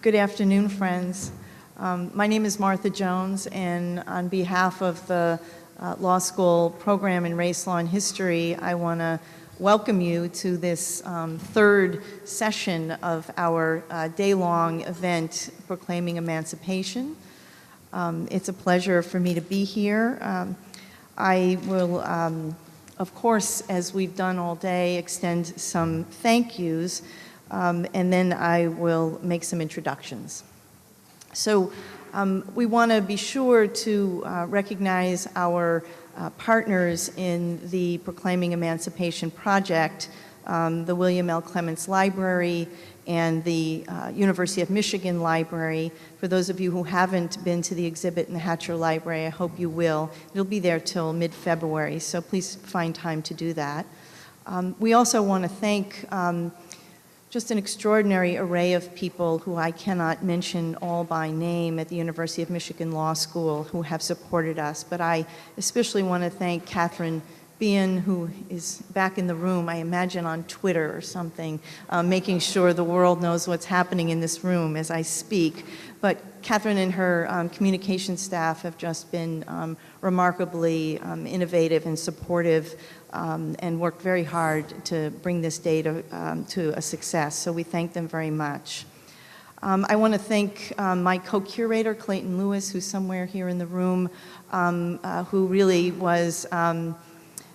Good afternoon, friends. My name is Martha Jones, and on behalf of the Law School program in Race, Law, and History, I want to welcome you to this third session of our day-long event, Proclaiming Emancipation. It's a pleasure for me to be here. I will, of course, as we've done all day, extend some thank yous, and then I will make some introductions. So we want to be sure to recognize our partners in the Proclaiming Emancipation project, the William L. Clements Library and the University of Michigan Library. For those of you who haven't been to the exhibit in the Hatcher Library, I hope you will. It'll be there till mid-February, so please find time to do that. We also want to thank just an extraordinary array of people who I cannot mention all by name at the University of Michigan Law School who have supported us, but I especially want to thank Catherine Bean, who is back in the room, I imagine on Twitter or something, making sure the world knows what's happening in this room as I speak. But Catherine and her communication staff have just been remarkably innovative and supportive and worked very hard to bring this day to a success, so we thank them very much. I want to thank my co-curator, Clayton Lewis, who's somewhere here in the room, who really was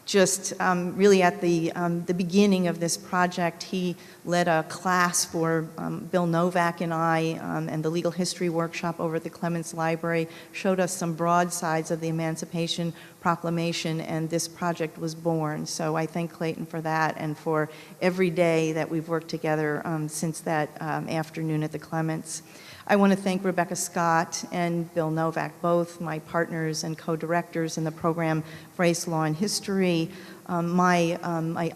just really at the beginning of this project. He led a class for Bill Novak and I and the legal history workshop over at the Clements Library, showed us some broadsides of the Emancipation Proclamation, and this project was born. So I thank Clayton for that and for every day that we've worked together since that afternoon at the Clements. I want to thank Rebecca Scott and Bill Novak, both my partners and co-directors in the program Race, Law, and History, my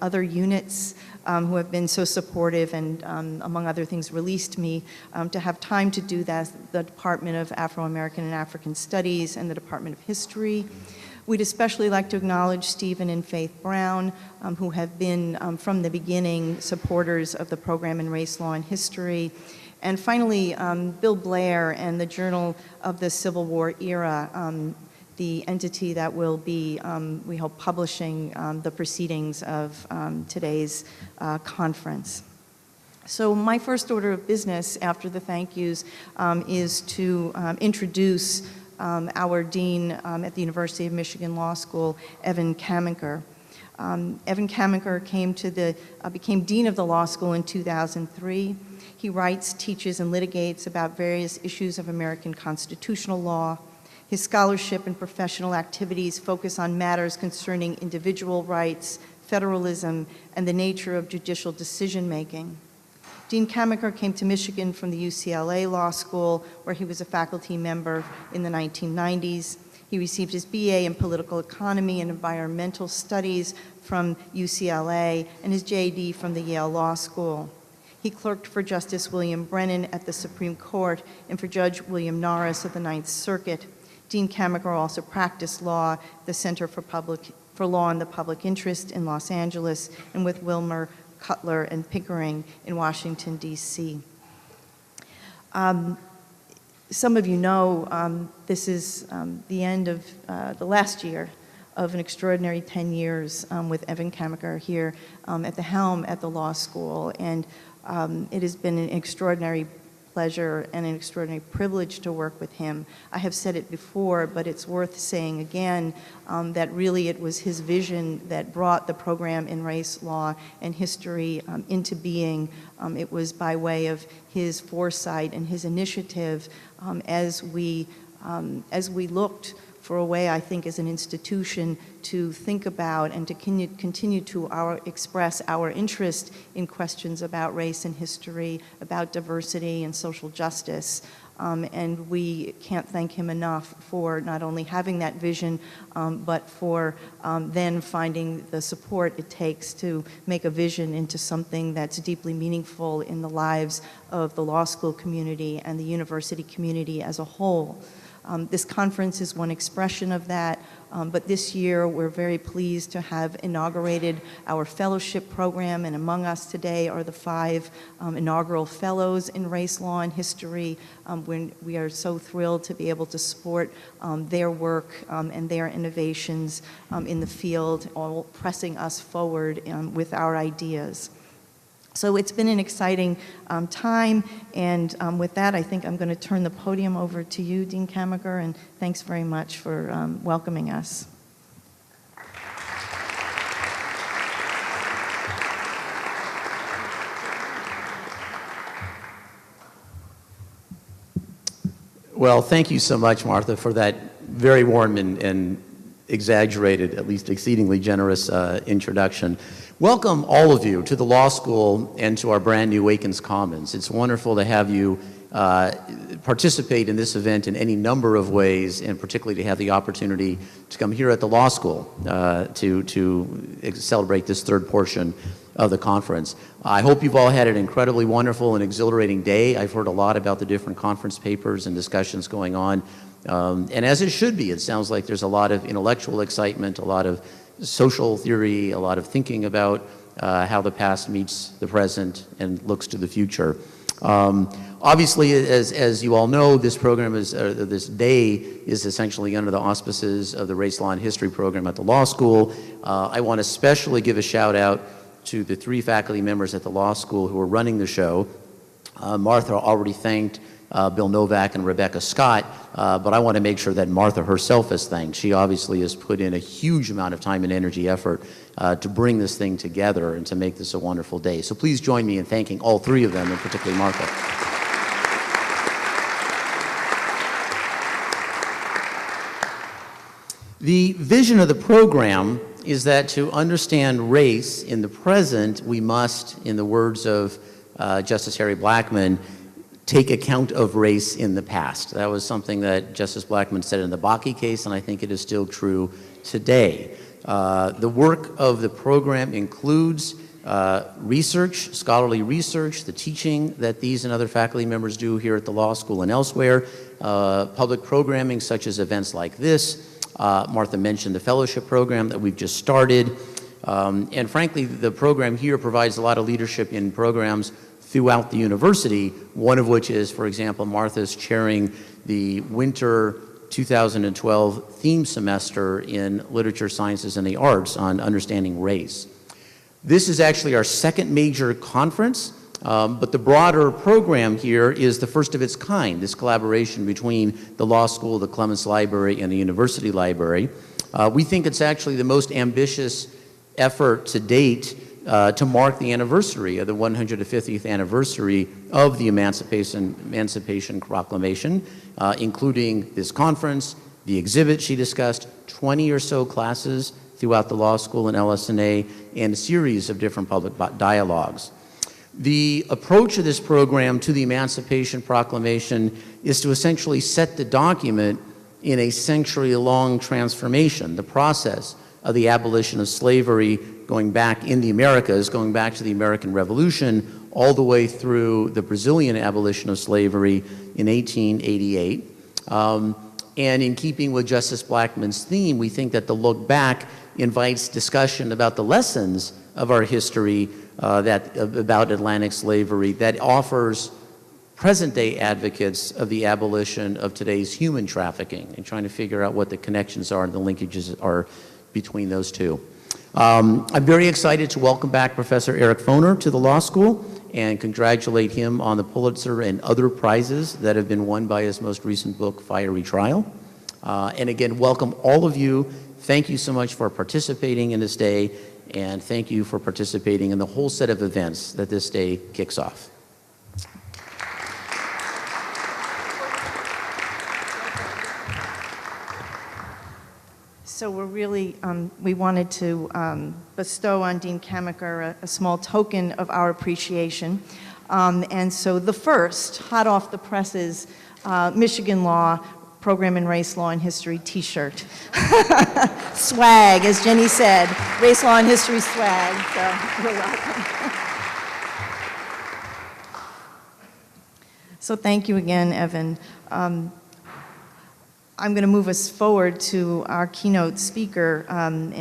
other units who have been so supportive and, among other things, released me to have time to do that, the Department of Afro-American and African Studies and the Department of History. We'd especially like to acknowledge Stephen and Faith Brown, who have been from the beginning supporters of the program in Race, Law, and History. And finally, Bill Blair and the Journal of the Civil War Era, the entity that will be, we hope, publishing the proceedings of today's conference. So my first order of business after the thank yous is to introduce our dean at the University of Michigan Law School, Evan Kamiker. Evan Kamiker became dean of the law school in 2003. He writes, teaches, and litigates about various issues of American constitutional law. His scholarship and professional activities focus on matters concerning individual rights, federalism, and the nature of judicial decision-making. Dean Kamiker came to Michigan from the UCLA Law School, where he was a faculty member in the 1990s. He received his BA in Political Economy and Environmental Studies from UCLA and his JD from the Yale Law School. He clerked for Justice William Brennan at the Supreme Court and for Judge William Norris at the Ninth Circuit. Dean Kamiker also practiced law at the Center for Law and the Public Interest in Los Angeles and with Wilmer, Cutler, and Pickering in Washington, D.C. Some of you know this is the end of the last year of an extraordinary 10 years with Evan Kamiker here at the helm at the law school. And it has been an extraordinary pleasure and an extraordinary privilege to work with him. I have said it before, but it's worth saying again that really it was his vision that brought the program in Race, Law, and History into being. It was by way of his foresight and his initiative as we looked for a way, I think, as an institution to think about and to continue to express our interest in questions about race and history, about diversity and social justice. And we can't thank him enough for not only having that vision, but for then finding the support it takes to make a vision into something that's deeply meaningful in the lives of the law school community and the university community as a whole. This conference is one expression of that, but this year we're very pleased to have inaugurated our fellowship program, and among us today are the 5 inaugural fellows in race, law, and history. We are so thrilled to be able to support their work and their innovations in the field, all pressing us forward with our ideas. So it's been an exciting time, and with that, I think I'm going to turn the podium over to you, Dean Kamiker, and thanks very much for welcoming us. Well, thank you so much, Martha, for that very warm and exaggerated, at least exceedingly generous introduction. Welcome, all of you, to the law school and to our brand new Aikens Commons. It's wonderful to have you participate in this event in any number of ways, and particularly to have the opportunity to come here at the law school to celebrate this third portion of the conference. I hope you've all had an incredibly wonderful and exhilarating day. I've heard a lot about the different conference papers and discussions going on, and as it should be, it sounds like there's a lot of intellectual excitement, a lot of social theory, a lot of thinking about how the past meets the present and looks to the future. Obviously, as you all know, this program is, this day is essentially under the auspices of the Race, Law, and History program at the law school. I want to especially give a shout out to the 3 faculty members at the law school who are running the show. Martha already thanked Bill Novak and Rebecca Scott, but I want to make sure that Martha herself is thanked. She obviously has put in a huge amount of time and energy effort to bring this thing together and to make this a wonderful day. So please join me in thanking all 3 of them, and particularly Martha. The vision of the program is that to understand race in the present, we must, in the words of Justice Harry Blackmun, take account of race in the past. That was something that Justice Blackmun said in the Bakke case, and I think it is still true today. The work of the program includes research, scholarly research, the teaching that these and other faculty members do here at the law school and elsewhere, public programming such as events like this. Martha mentioned the fellowship program that we've just started. And frankly, the program here provides a lot of leadership in programs throughout the university, one of which is, for example, Martha's chairing the winter 2012 theme semester in Literature, Sciences, and the Arts on understanding race. This is actually our 2nd major conference, but the broader program here is the first of its kind, this collaboration between the law school, the Clements Library, and the University Library. We think it's actually the most ambitious effort to date to mark the anniversary of the 150th anniversary of the Emancipation Proclamation, including this conference, the exhibit she discussed, 20 or so classes throughout the law school and LS&A, and a series of different public dialogues. The approach of this program to the Emancipation Proclamation is to essentially set the document in a century-long transformation, the process of the abolition of slavery going back in the Americas, going back to the American Revolution, all the way through the Brazilian abolition of slavery in 1888. And in keeping with Justice Blackmun's theme, we think that the look back invites discussion about the lessons of our history about Atlantic slavery that offers present-day advocates of the abolition of today's human trafficking and trying to figure out what the connections are and the linkages are between those two. I'm very excited to welcome back Professor Eric Foner to the law school and congratulate him on the Pulitzer and other prizes that have been won by his most recent book, Fiery Trial. And again, welcome all of you. Thank you so much for participating in this day, and thank you for participating in the whole set of events that this day kicks off. So we're really, we wanted to bestow on Dean Kamiker a small token of our appreciation. And so the first, hot off the presses, Michigan Law Program in Race, Law, and History t-shirt. Swag, as Jenny said, Race, Law, and History swag, so you're welcome. So thank you again, Evan. I'm going to move us forward to our keynote speaker, I'm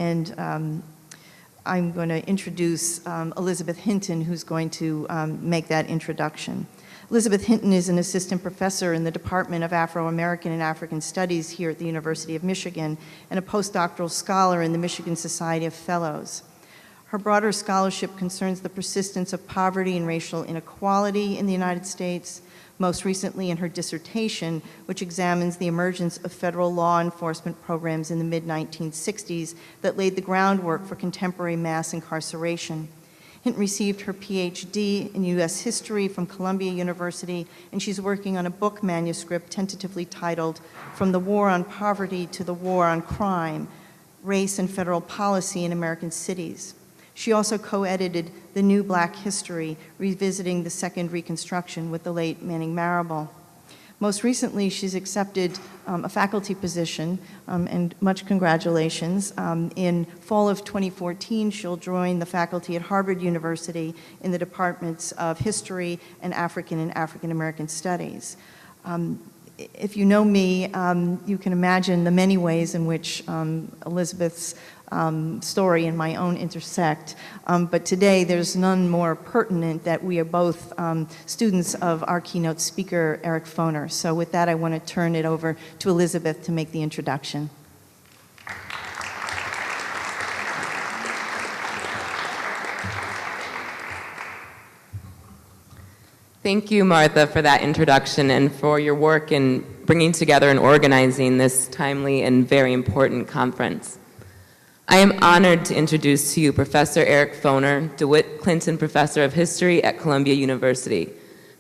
going to introduce Elizabeth Hinton, who's going to make that introduction. Elizabeth Hinton is an assistant professor in the Department of Afro-American and African Studies here at the University of Michigan and a postdoctoral scholar in the Michigan Society of Fellows. Her broader scholarship concerns the persistence of poverty and racial inequality in the United States, most recently in her dissertation, which examines the emergence of federal law enforcement programs in the mid-1960s that laid the groundwork for contemporary mass incarceration. Hinton received her PhD in U.S. history from Columbia University, and she's working on a book manuscript tentatively titled From the War on Poverty to the War on Crime, Race and Federal Policy in American Cities. She also co-edited The New Black History, revisiting the Second Reconstruction with the late Manning Marable. Most recently, she's accepted a faculty position, and much congratulations. In fall of 2014, she'll join the faculty at Harvard University in the departments of History and African American Studies. If you know me, you can imagine the many ways in which Elizabeth's story and my own intersect, but today there's none more pertinent that we are both students of our keynote speaker, Eric Foner. So with that, I want to turn it over to Elizabeth to make the introduction. Thank you, Martha, for that introduction and for your work in bringing together and organizing this timely and very important conference. I am honored to introduce to you Professor Eric Foner, DeWitt Clinton Professor of History at Columbia University.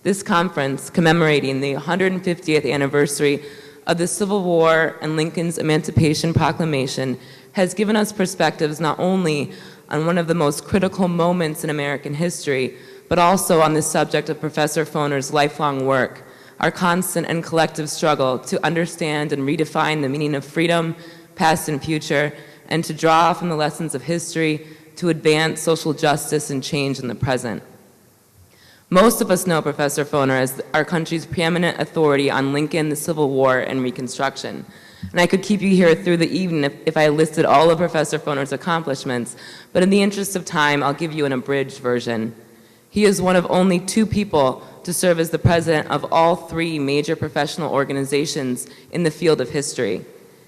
This conference, commemorating the 150th anniversary of the Civil War and Lincoln's Emancipation Proclamation, has given us perspectives not only on one of the most critical moments in American history, but also on the subject of Professor Foner's lifelong work, our constant and collective struggle to understand and redefine the meaning of freedom, past and future, and to draw from the lessons of history to advance social justice and change in the present. Most of us know Professor Foner as our country's preeminent authority on Lincoln, the Civil War, and Reconstruction. And I could keep you here through the evening if I listed all of Professor Foner's accomplishments, but in the interest of time, I'll give you an abridged version. He is one of only 2 people to serve as the president of all 3 major professional organizations in the field of history.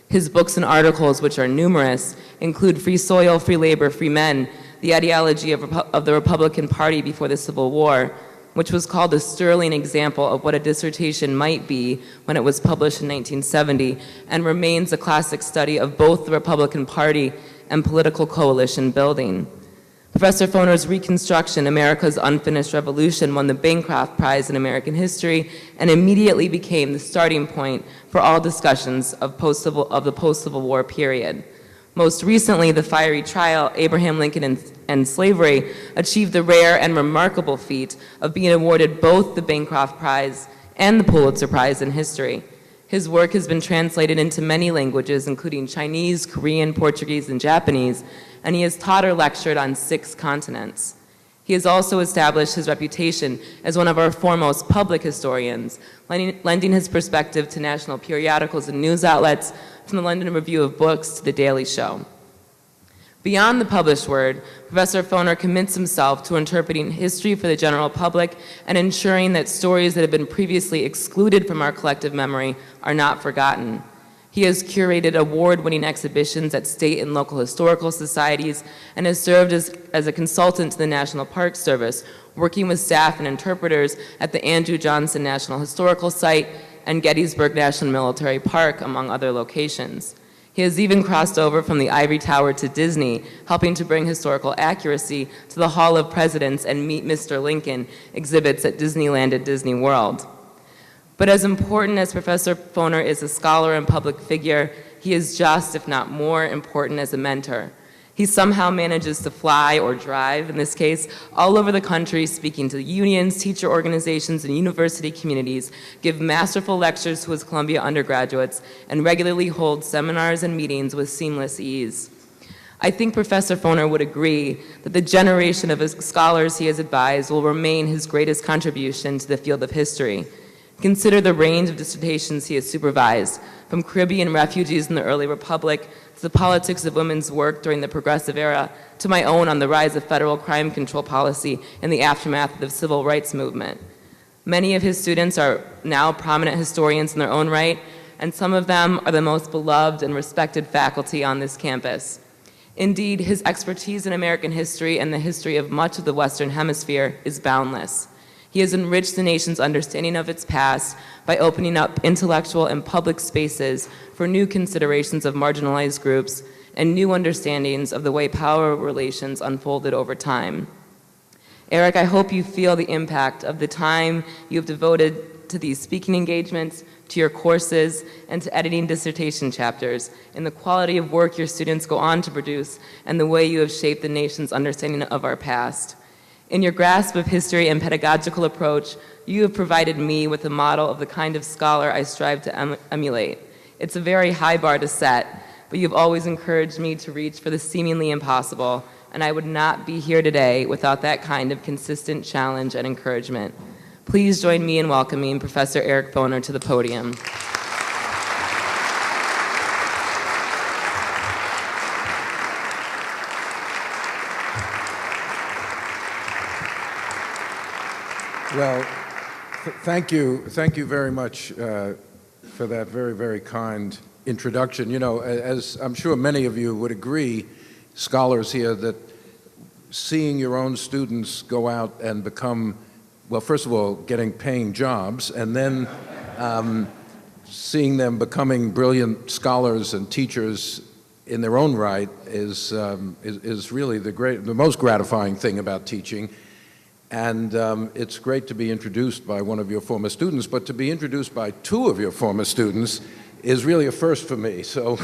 His books and articles, which are numerous, include Free Soil, Free Labor, Free Men, the ideology of the Republican Party before the Civil War, which was called a sterling example of what a dissertation might be when it was published in 1970, and remains a classic study of both the Republican Party and political coalition building. Professor Foner's Reconstruction, America's Unfinished Revolution, won the Bancroft Prize in American History and immediately became the starting point for all discussions of the post-Civil War period. Most recently, the fiery trial, Abraham Lincoln and Slavery, achieved the rare and remarkable feat of being awarded both the Bancroft Prize and the Pulitzer Prize in History. His work has been translated into many languages, including Chinese, Korean, Portuguese, and Japanese, and he has taught or lectured on 6 continents. He has also established his reputation as one of our foremost public historians, lending his perspective to national periodicals and news outlets, from the London Review of Books to The Daily Show. Beyond the published word, Professor Foner commits himself to interpreting history for the general public and ensuring that stories that have been previously excluded from our collective memory are not forgotten. He has curated award-winning exhibitions at state and local historical societies and has served as a consultant to the National Park Service, working with staff and interpreters at the Andrew Johnson National Historical Site and Gettysburg National Military Park, among other locations. He has even crossed over from the Ivory Tower to Disney, helping to bring historical accuracy to the Hall of Presidents and Meet Mr. Lincoln exhibits at Disneyland at Disney World. But as important as Professor Foner is a scholar and public figure, he is just, if not more, important as a mentor. He somehow manages to fly, or drive in this case, all over the country, speaking to unions, teacher organizations, and university communities, give masterful lectures to his Columbia undergraduates, and regularly hold seminars and meetings with seamless ease. I think Professor Foner would agree that the generation of scholars he has advised will remain his greatest contribution to the field of history. Consider the range of dissertations he has supervised, from Caribbean refugees in the early Republic to the politics of women's work during the Progressive Era, to my own on the rise of federal crime control policy in the aftermath of the Civil Rights Movement. Many of his students are now prominent historians in their own right, and some of them are the most beloved and respected faculty on this campus. Indeed, his expertise in American history and the history of much of the Western Hemisphere is boundless. He has enriched the nation's understanding of its past by opening up intellectual and public spaces for new considerations of marginalized groups and new understandings of the way power relations unfolded over time. Eric, I hope you feel the impact of the time you have devoted to these speaking engagements, to your courses, and to editing dissertation chapters, in the quality of work your students go on to produce, and the way you have shaped the nation's understanding of our past. In your grasp of history and pedagogical approach, you have provided me with a model of the kind of scholar I strive to emulate. It's a very high bar to set, but you've always encouraged me to reach for the seemingly impossible, and I would not be here today without that kind of consistent challenge and encouragement. Please join me in welcoming Professor Eric Foner to the podium. Well, thank you very much for that very, very kind introduction. You know, as I'm sure many of you would agree, scholars here, that seeing your own students go out and become, well, first of all, getting paying jobs, and then seeing them becoming brilliant scholars and teachers in their own right is really the most gratifying thing about teaching. And it's great to be introduced by one of your former students, but to be introduced by two of your former students is really a first for me. So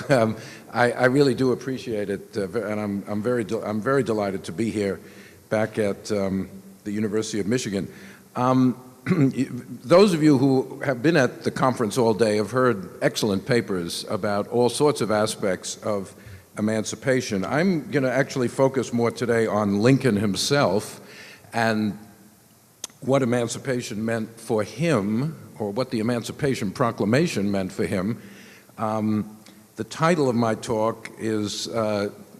I really do appreciate it, and I'm very delighted to be here back at the University of Michigan. Those of you who have been at the conference all day have heard excellent papers about all sorts of aspects of emancipation. I'm going to actually focus more today on Lincoln himself and what emancipation meant for him, or what the Emancipation Proclamation meant for him. The title of my talk is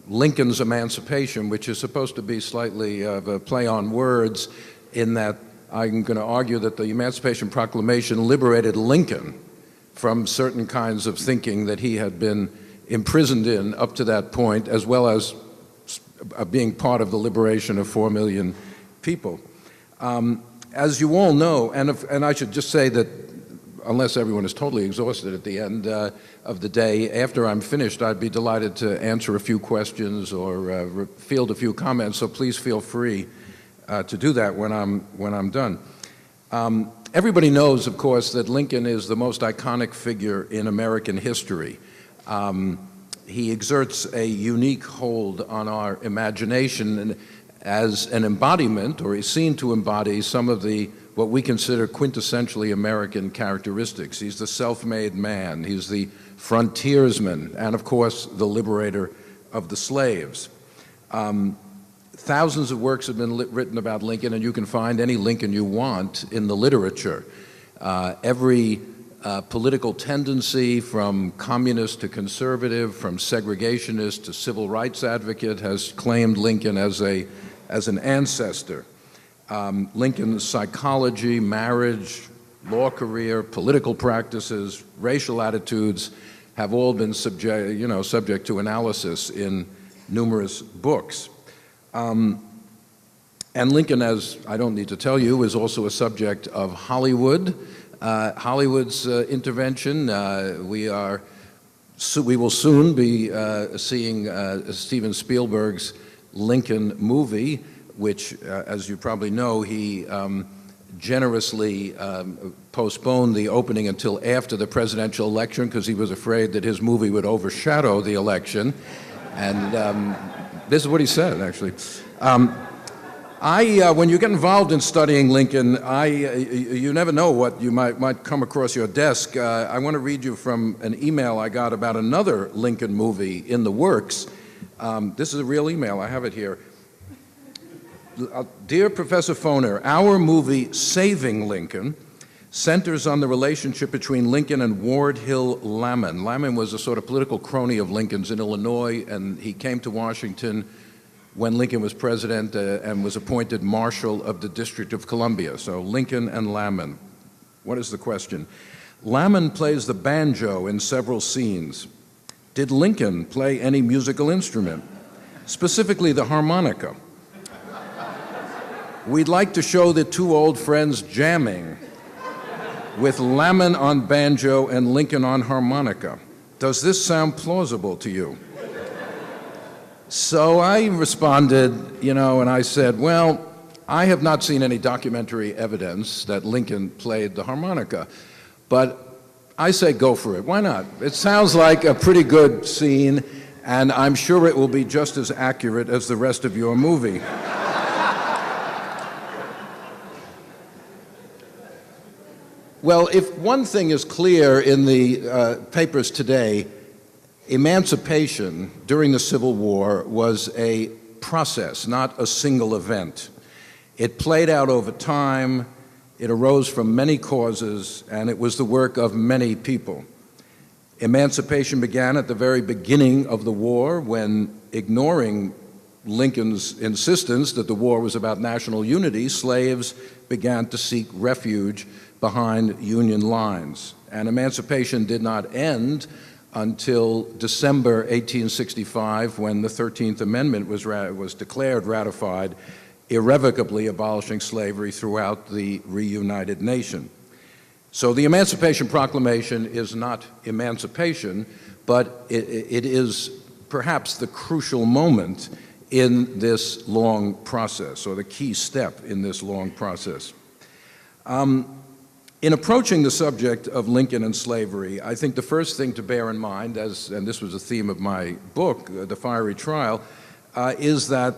Lincoln's Emancipation, which is supposed to be slightly of a play on words, in that I'm going to argue that the Emancipation Proclamation liberated Lincoln from certain kinds of thinking that he had been imprisoned in up to that point, as well as being part of the liberation of 4 million people. As you all know, and I should just say that unless everyone is totally exhausted at the end of the day, after I'm finished, I'd be delighted to answer a few questions or field a few comments, so please feel free to do that when I'm done. Everybody knows, of course, that Lincoln is the most iconic figure in American history. He exerts a unique hold on our imagination, and as an embodiment, or is seen to embody, some of what we consider quintessentially American characteristics. He's the self-made man, he's the frontiersman, and of course, the liberator of the slaves. Thousands of works have been written about Lincoln, and you can find any Lincoln you want in the literature. Every political tendency, from communist to conservative, from segregationist to civil rights advocate, has claimed Lincoln as an ancestor. Lincoln's psychology, marriage, law career, political practices, racial attitudes have all been subject to analysis in numerous books. And Lincoln, as I don't need to tell you, is also a subject of Hollywood. Hollywood's intervention. We will soon be seeing Steven Spielberg's Lincoln movie, which, as you probably know, he generously postponed the opening until after the presidential election because he was afraid that his movie would overshadow the election. And this is what he said, actually. When you get involved in studying Lincoln, you never know what you might come across your desk. I want to read you from an email I got about another Lincoln movie in the works. This is a real email. I have it here. Dear Professor Foner, our movie Saving Lincoln centers on the relationship between Lincoln and Ward Hill Lamon. Lamon was a sort of political crony of Lincoln's in Illinois, and he came to Washington when Lincoln was president and was appointed Marshal of the District of Columbia. So Lincoln and Lamon. What is the question? Lamon plays the banjo in several scenes. Did Lincoln play any musical instrument, specifically the harmonica? We'd like to show the two old friends jamming with Lamon on banjo and Lincoln on harmonica. Does this sound plausible to you? So I responded, and I said, well, I have not seen any documentary evidence that Lincoln played the harmonica, but I say go for it. Why not? It sounds like a pretty good scene, and I'm sure it will be just as accurate as the rest of your movie. Well, if one thing is clear in the papers today, emancipation during the Civil War was a process, not a single event. It played out over time. It arose from many causes, and it was the work of many people. Emancipation began at the very beginning of the war when, ignoring Lincoln's insistence that the war was about national unity, slaves began to seek refuge behind Union lines. And emancipation did not end until December 1865, when the 13th Amendment was declared ratified, irrevocably abolishing slavery throughout the reunited nation. So the Emancipation Proclamation is not emancipation, but it is perhaps the crucial moment in this long process, or the key step in this long process. In approaching the subject of Lincoln and slavery, I think the first thing to bear in mind, and this was a theme of my book, The Fiery Trial, is that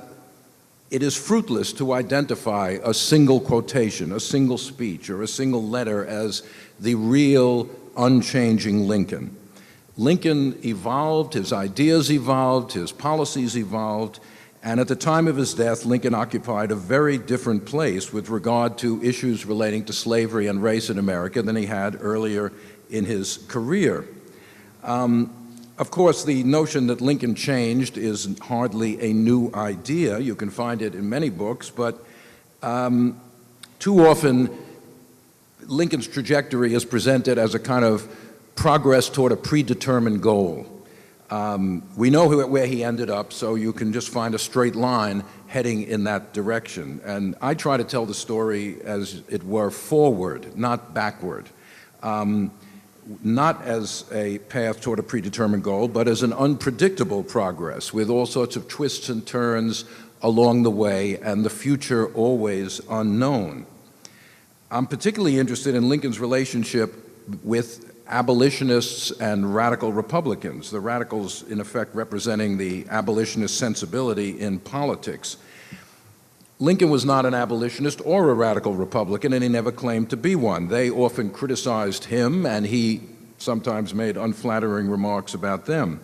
it is fruitless to identify a single quotation, a single speech, or a single letter as the real, unchanging Lincoln. Lincoln evolved, his ideas evolved, his policies evolved, and at the time of his death, Lincoln occupied a very different place with regard to issues relating to slavery and race in America than he had earlier in his career. Of course, the notion that Lincoln changed is hardly a new idea. You can find it in many books, but too often Lincoln's trajectory is presented as a kind of progress toward a predetermined goal. We know where he ended up, so you can just find a straight line heading in that direction. And I try to tell the story as it were forward, not backward. Not as a path toward a predetermined goal, but as an unpredictable progress with all sorts of twists and turns along the way and the future always unknown. I'm particularly interested in Lincoln's relationship with abolitionists and radical Republicans, the radicals in effect representing the abolitionist sensibility in politics. Lincoln was not an abolitionist or a radical Republican, and he never claimed to be one. They often criticized him, and he sometimes made unflattering remarks about them.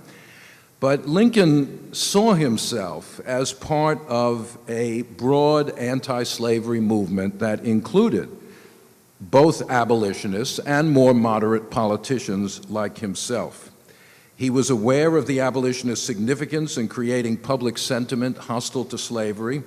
But Lincoln saw himself as part of a broad anti-slavery movement that included both abolitionists and more moderate politicians like himself. He was aware of the abolitionist significance in creating public sentiment hostile to slavery.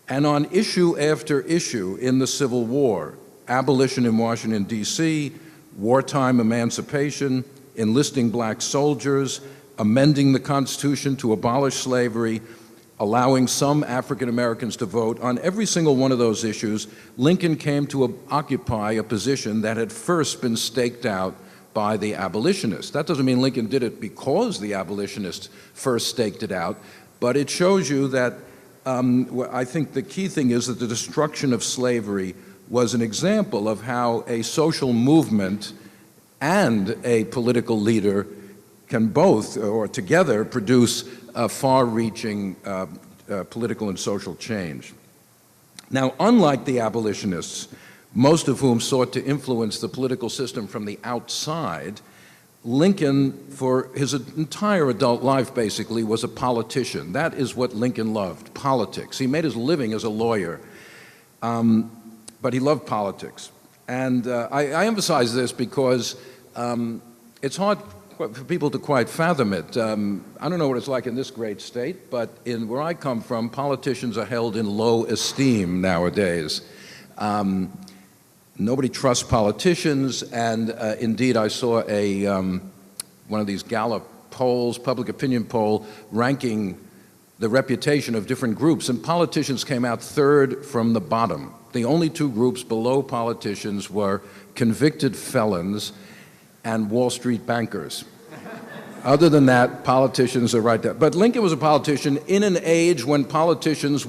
And on issue after issue in the Civil War, abolition in Washington, D.C., wartime emancipation, enlisting black soldiers, amending the Constitution to abolish slavery, allowing some African Americans to vote, on every single one of those issues, Lincoln came to occupy a position that had first been staked out by the abolitionists. That doesn't mean Lincoln did it because the abolitionists first staked it out, but it shows you that I think the key thing is that the destruction of slavery was an example of how a social movement and a political leader can both, or together, produce a far-reaching political and social change. Now, unlike the abolitionists, most of whom sought to influence the political system from the outside, Lincoln, for his entire adult life, basically, was a politician. That is what Lincoln loved, politics. He made his living as a lawyer, but he loved politics. And I emphasize this because it's hard for people to quite fathom it. I don't know what it's like in this great state, but in where I come from, politicians are held in low esteem nowadays. Nobody trusts politicians, and indeed I saw one of these Gallup polls, public opinion poll, ranking the reputation of different groups, and politicians came out third from the bottom. The only two groups below politicians were convicted felons and Wall Street bankers. Other than that, politicians are right there. But Lincoln was a politician in an age when politicians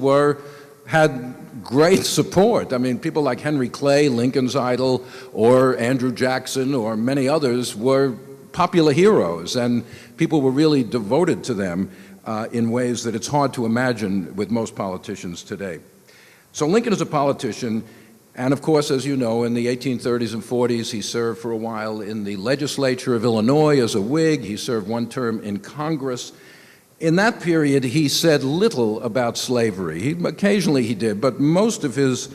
had great support. I mean, people like Henry Clay, Lincoln's idol, or Andrew Jackson, or many others were popular heroes, and people were really devoted to them in ways that it's hard to imagine with most politicians today. So Lincoln is a politician, and of course, as you know, in the 1830s and 40s, he served for a while in the legislature of Illinois as a Whig. He served one term in Congress. In that period, he said little about slavery. Occasionally he did, but most of his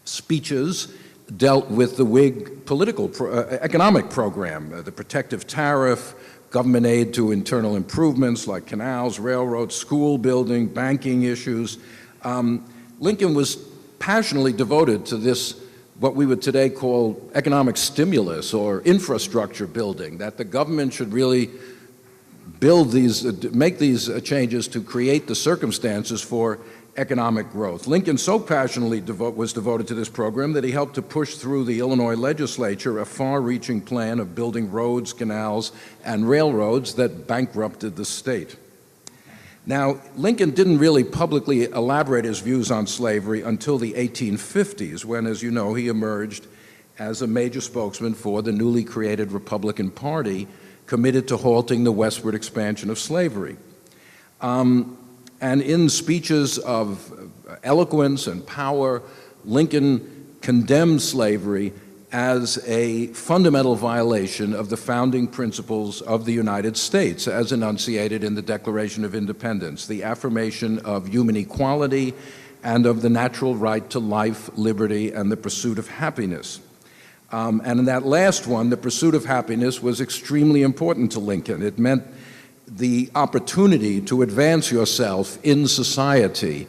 speeches dealt with the Whig economic program, the protective tariff, government aid to internal improvements like canals, railroads, school building, banking issues. Lincoln was passionately devoted to this, what we would today call economic stimulus or infrastructure building, that the government should really make these changes to create the circumstances for economic growth. Lincoln so passionately was devoted to this program that he helped to push through the Illinois legislature a far-reaching plan of building roads, canals, and railroads that bankrupted the state. Now, Lincoln didn't really publicly elaborate his views on slavery until the 1850s, when, as you know, he emerged as a major spokesman for the newly created Republican Party, committed to halting the westward expansion of slavery. And in speeches of eloquence and power, Lincoln condemned slavery as a fundamental violation of the founding principles of the United States, as enunciated in the Declaration of Independence, the affirmation of human equality and of the natural right to life, liberty, and the pursuit of happiness. And in that last one, the pursuit of happiness was extremely important to Lincoln. It meant the opportunity to advance yourself in society,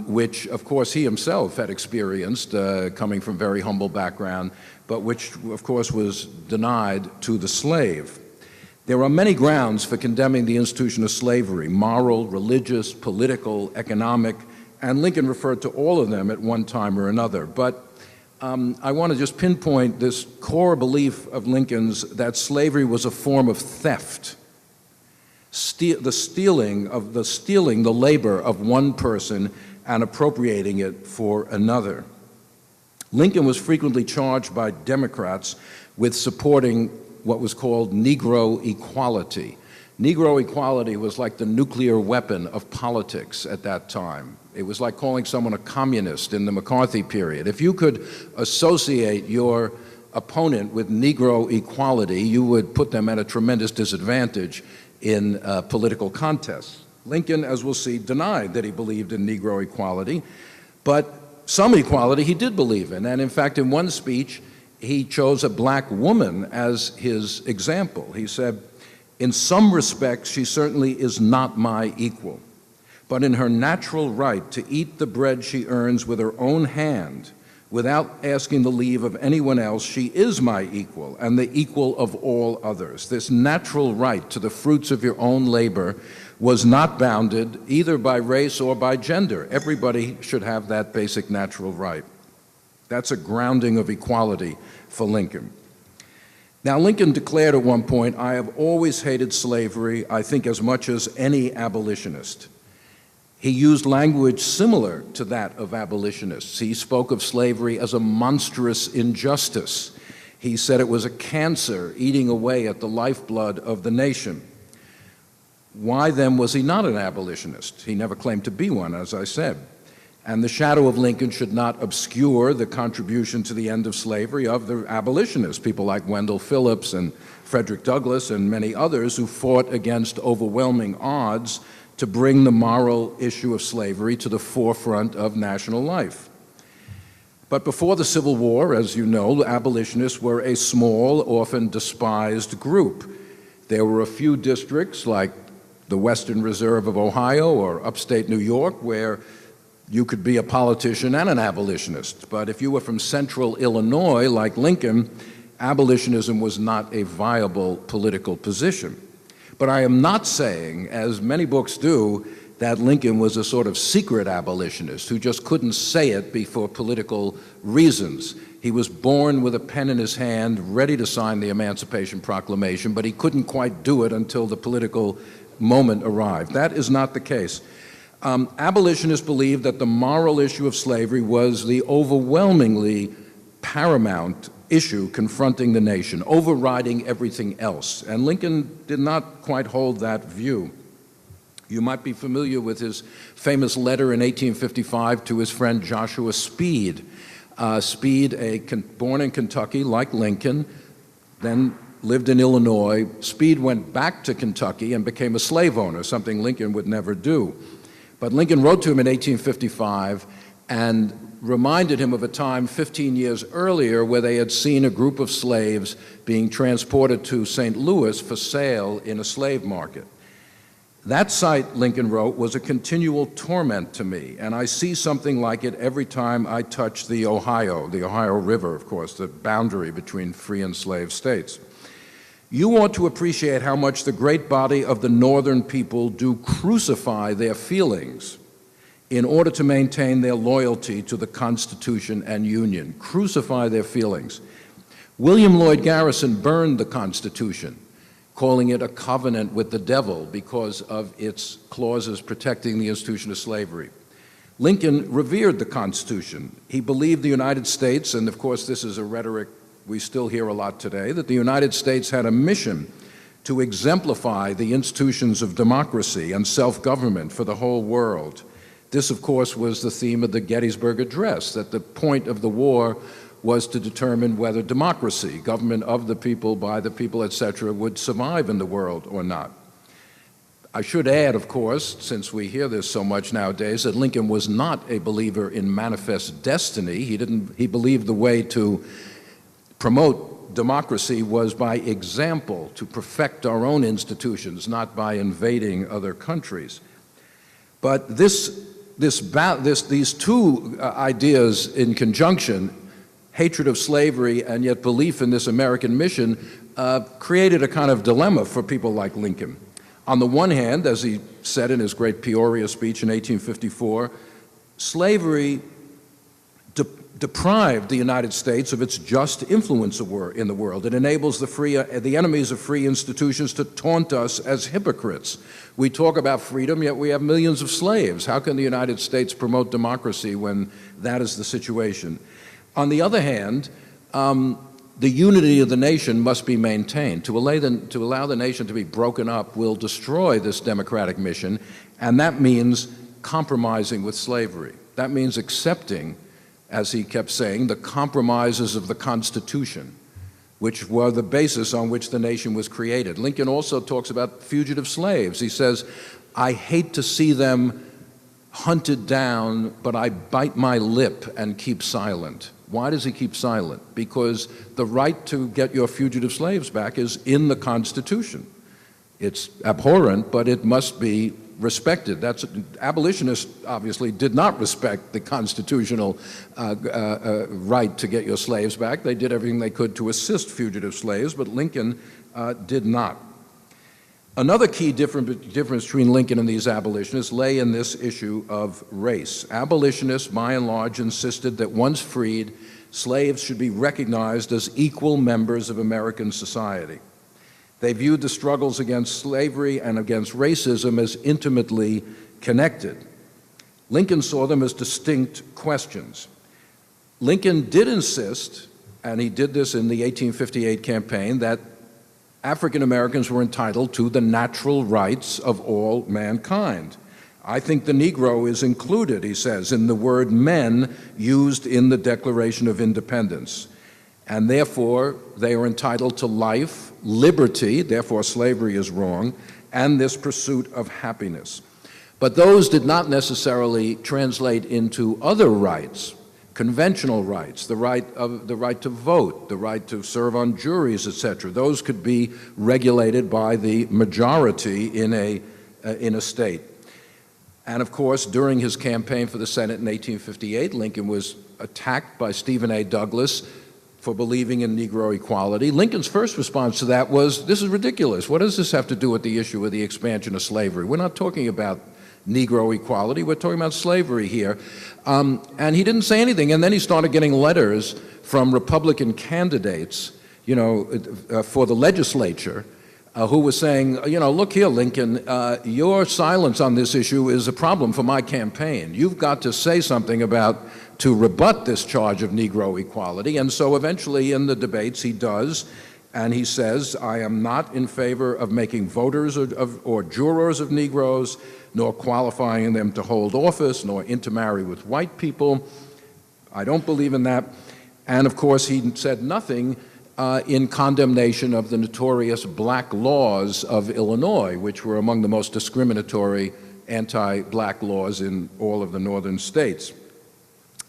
which, of course, he himself had experienced, coming from a very humble background, but which, of course, was denied to the slave. There are many grounds for condemning the institution of slavery: moral, religious, political, economic, and Lincoln referred to all of them at one time or another. But I want to just pinpoint this core belief of Lincoln's that slavery was a form of theft. Stealing the labor of one person and appropriating it for another. Lincoln was frequently charged by Democrats with supporting what was called Negro equality. Negro equality was like the nuclear weapon of politics at that time. It was like calling someone a communist in the McCarthy period. If you could associate your opponent with Negro equality, you would put them at a tremendous disadvantage in political contests. Lincoln, as we'll see, denied that he believed in Negro equality, but some equality he did believe in. And in fact, in one speech, he chose a black woman as his example. He said, "In some respects, she certainly is not my equal, but in her natural right to eat the bread she earns with her own hand, without asking the leave of anyone else, she is my equal and the equal of all others." This natural right to the fruits of your own labor was not bounded either by race or by gender. Everybody should have that basic natural right. That's a grounding of equality for Lincoln. Now, Lincoln declared at one point, "I have always hated slavery, I think as much as any abolitionist." He used language similar to that of abolitionists. He spoke of slavery as a monstrous injustice. He said it was a cancer eating away at the lifeblood of the nation. Why then was he not an abolitionist? He never claimed to be one, as I said. And the shadow of Lincoln should not obscure the contribution to the end of slavery of the abolitionists, people like Wendell Phillips and Frederick Douglass and many others who fought against overwhelming odds to bring the moral issue of slavery to the forefront of national life. But before the Civil War, as you know, abolitionists were a small, often despised group. There were a few districts like the Western Reserve of Ohio or upstate New York where you could be a politician and an abolitionist. But if you were from central Illinois, like Lincoln, abolitionism was not a viable political position. But I am not saying, as many books do, that Lincoln was a sort of secret abolitionist who just couldn't say it for political reasons. He was born with a pen in his hand, ready to sign the Emancipation Proclamation, but he couldn't quite do it until the political moment arrived. That is not the case. Abolitionists believed that the moral issue of slavery was the overwhelmingly paramount issue confronting the nation, overriding everything else. And Lincoln did not quite hold that view. You might be familiar with his famous letter in 1855 to his friend Joshua Speed. Speed, born in Kentucky like Lincoln, then lived in Illinois. Speed went back to Kentucky and became a slave owner, something Lincoln would never do. But Lincoln wrote to him in 1855 and reminded him of a time 15 years earlier where they had seen a group of slaves being transported to St. Louis for sale in a slave market. That sight, Lincoln wrote, was a continual torment to me, and I see something like it every time I touch the Ohio River, of course, the boundary between free and slave states. You ought to appreciate how much the great body of the northern people do crucify their feelings in order to maintain their loyalty to the Constitution and Union. Crucify their feelings. William Lloyd Garrison burned the Constitution, calling it a covenant with the devil because of its clauses protecting the institution of slavery. Lincoln revered the Constitution. He believed the United States, and of course this is a rhetoric we still hear a lot today, that the United States had a mission to exemplify the institutions of democracy and self-government for the whole world. This, of course, was the theme of the Gettysburg Address, that the point of the war was to determine whether democracy, government of the people, by the people, etc., would survive in the world or not. I should add, of course, since we hear this so much nowadays, that Lincoln was not a believer in manifest destiny. He believed the way to promote democracy was by example, to perfect our own institutions, not by invading other countries. But these two ideas in conjunction, hatred of slavery and yet belief in this American mission, created a kind of dilemma for people like Lincoln. On the one hand, as he said in his great Peoria speech in 1854, slavery deprived the United States of its just influence in the world. It enables the enemies of free institutions to taunt us as hypocrites. We talk about freedom, yet we have millions of slaves. How can the United States promote democracy when that is the situation? On the other hand, the unity of the nation must be maintained. To allow the nation to be broken up will destroy this democratic mission, and that means compromising with slavery. That means accepting, as he kept saying, the compromises of the Constitution, which were the basis on which the nation was created. Lincoln also talks about fugitive slaves. He says, I hate to see them hunted down, but I bite my lip and keep silent. Why does he keep silent? Because the right to get your fugitive slaves back is in the Constitution. It's abhorrent, but it must be respected. Abolitionists obviously did not respect the constitutional right to get your slaves back. They did everything they could to assist fugitive slaves, but Lincoln did not. Another key difference between Lincoln and these abolitionists lay in this issue of race. Abolitionists, by and large, insisted that once freed, slaves should be recognized as equal members of American society. They viewed the struggles against slavery and against racism as intimately connected. Lincoln saw them as distinct questions. Lincoln did insist, and he did this in the 1858 campaign, that African Americans were entitled to the natural rights of all mankind. I think the Negro is included, he says, in the word men used in the Declaration of Independence. And therefore, they are entitled to life, liberty, therefore slavery is wrong, and this pursuit of happiness. But those did not necessarily translate into other rights. conventional rights, the right to vote, the right to serve on juries, etc. Those could be regulated by the majority in a state. And of course, during his campaign for the Senate in 1858, Lincoln was attacked by Stephen A. Douglas for believing in Negro equality. Lincoln's first response to that was, this is ridiculous. What does this have to do with the issue of the expansion of slavery? We're not talking about Negro equality. We're talking about slavery here. And he didn't say anything. And then he started getting letters from Republican candidates, for the legislature, who were saying, look here, Lincoln, your silence on this issue is a problem for my campaign. You've got to say something to rebut this charge of Negro equality. And so eventually in the debates he does, and he says, I am not in favor of making voters or jurors of Negroes, nor qualifying them to hold office, nor intermarry with white people. I don't believe in that. And of course, he said nothing in condemnation of the notorious black laws of Illinois, which were among the most discriminatory anti-black laws in all of the northern states.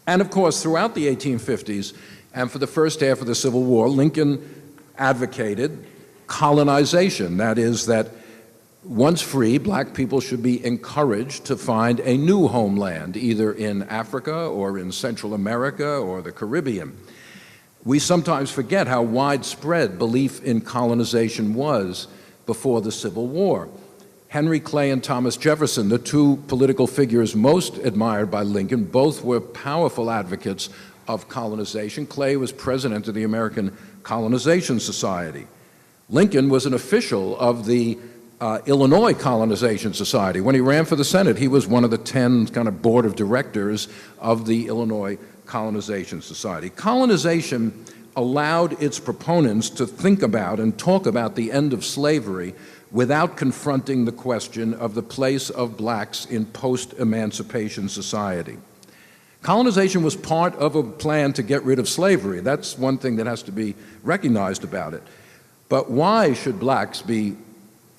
And of course, throughout the 1850s and for the first half of the Civil War, Lincoln advocated colonization. That is, that once free, black people should be encouraged to find a new homeland, either in Africa or in Central America or the Caribbean. We sometimes forget how widespread belief in colonization was before the Civil War. Henry Clay and Thomas Jefferson, the two political figures most admired by Lincoln, both were powerful advocates of colonization. Clay was president of the American Colonization Society. Lincoln was an official of the Illinois Colonization Society. When he ran for the Senate, he was one of the 10 kind of board of directors of the Illinois Colonization Society. Colonization allowed its proponents to think about and talk about the end of slavery without confronting the question of the place of blacks in post-emancipation society. Colonization was part of a plan to get rid of slavery. That's one thing that has to be recognized about it. But why should blacks be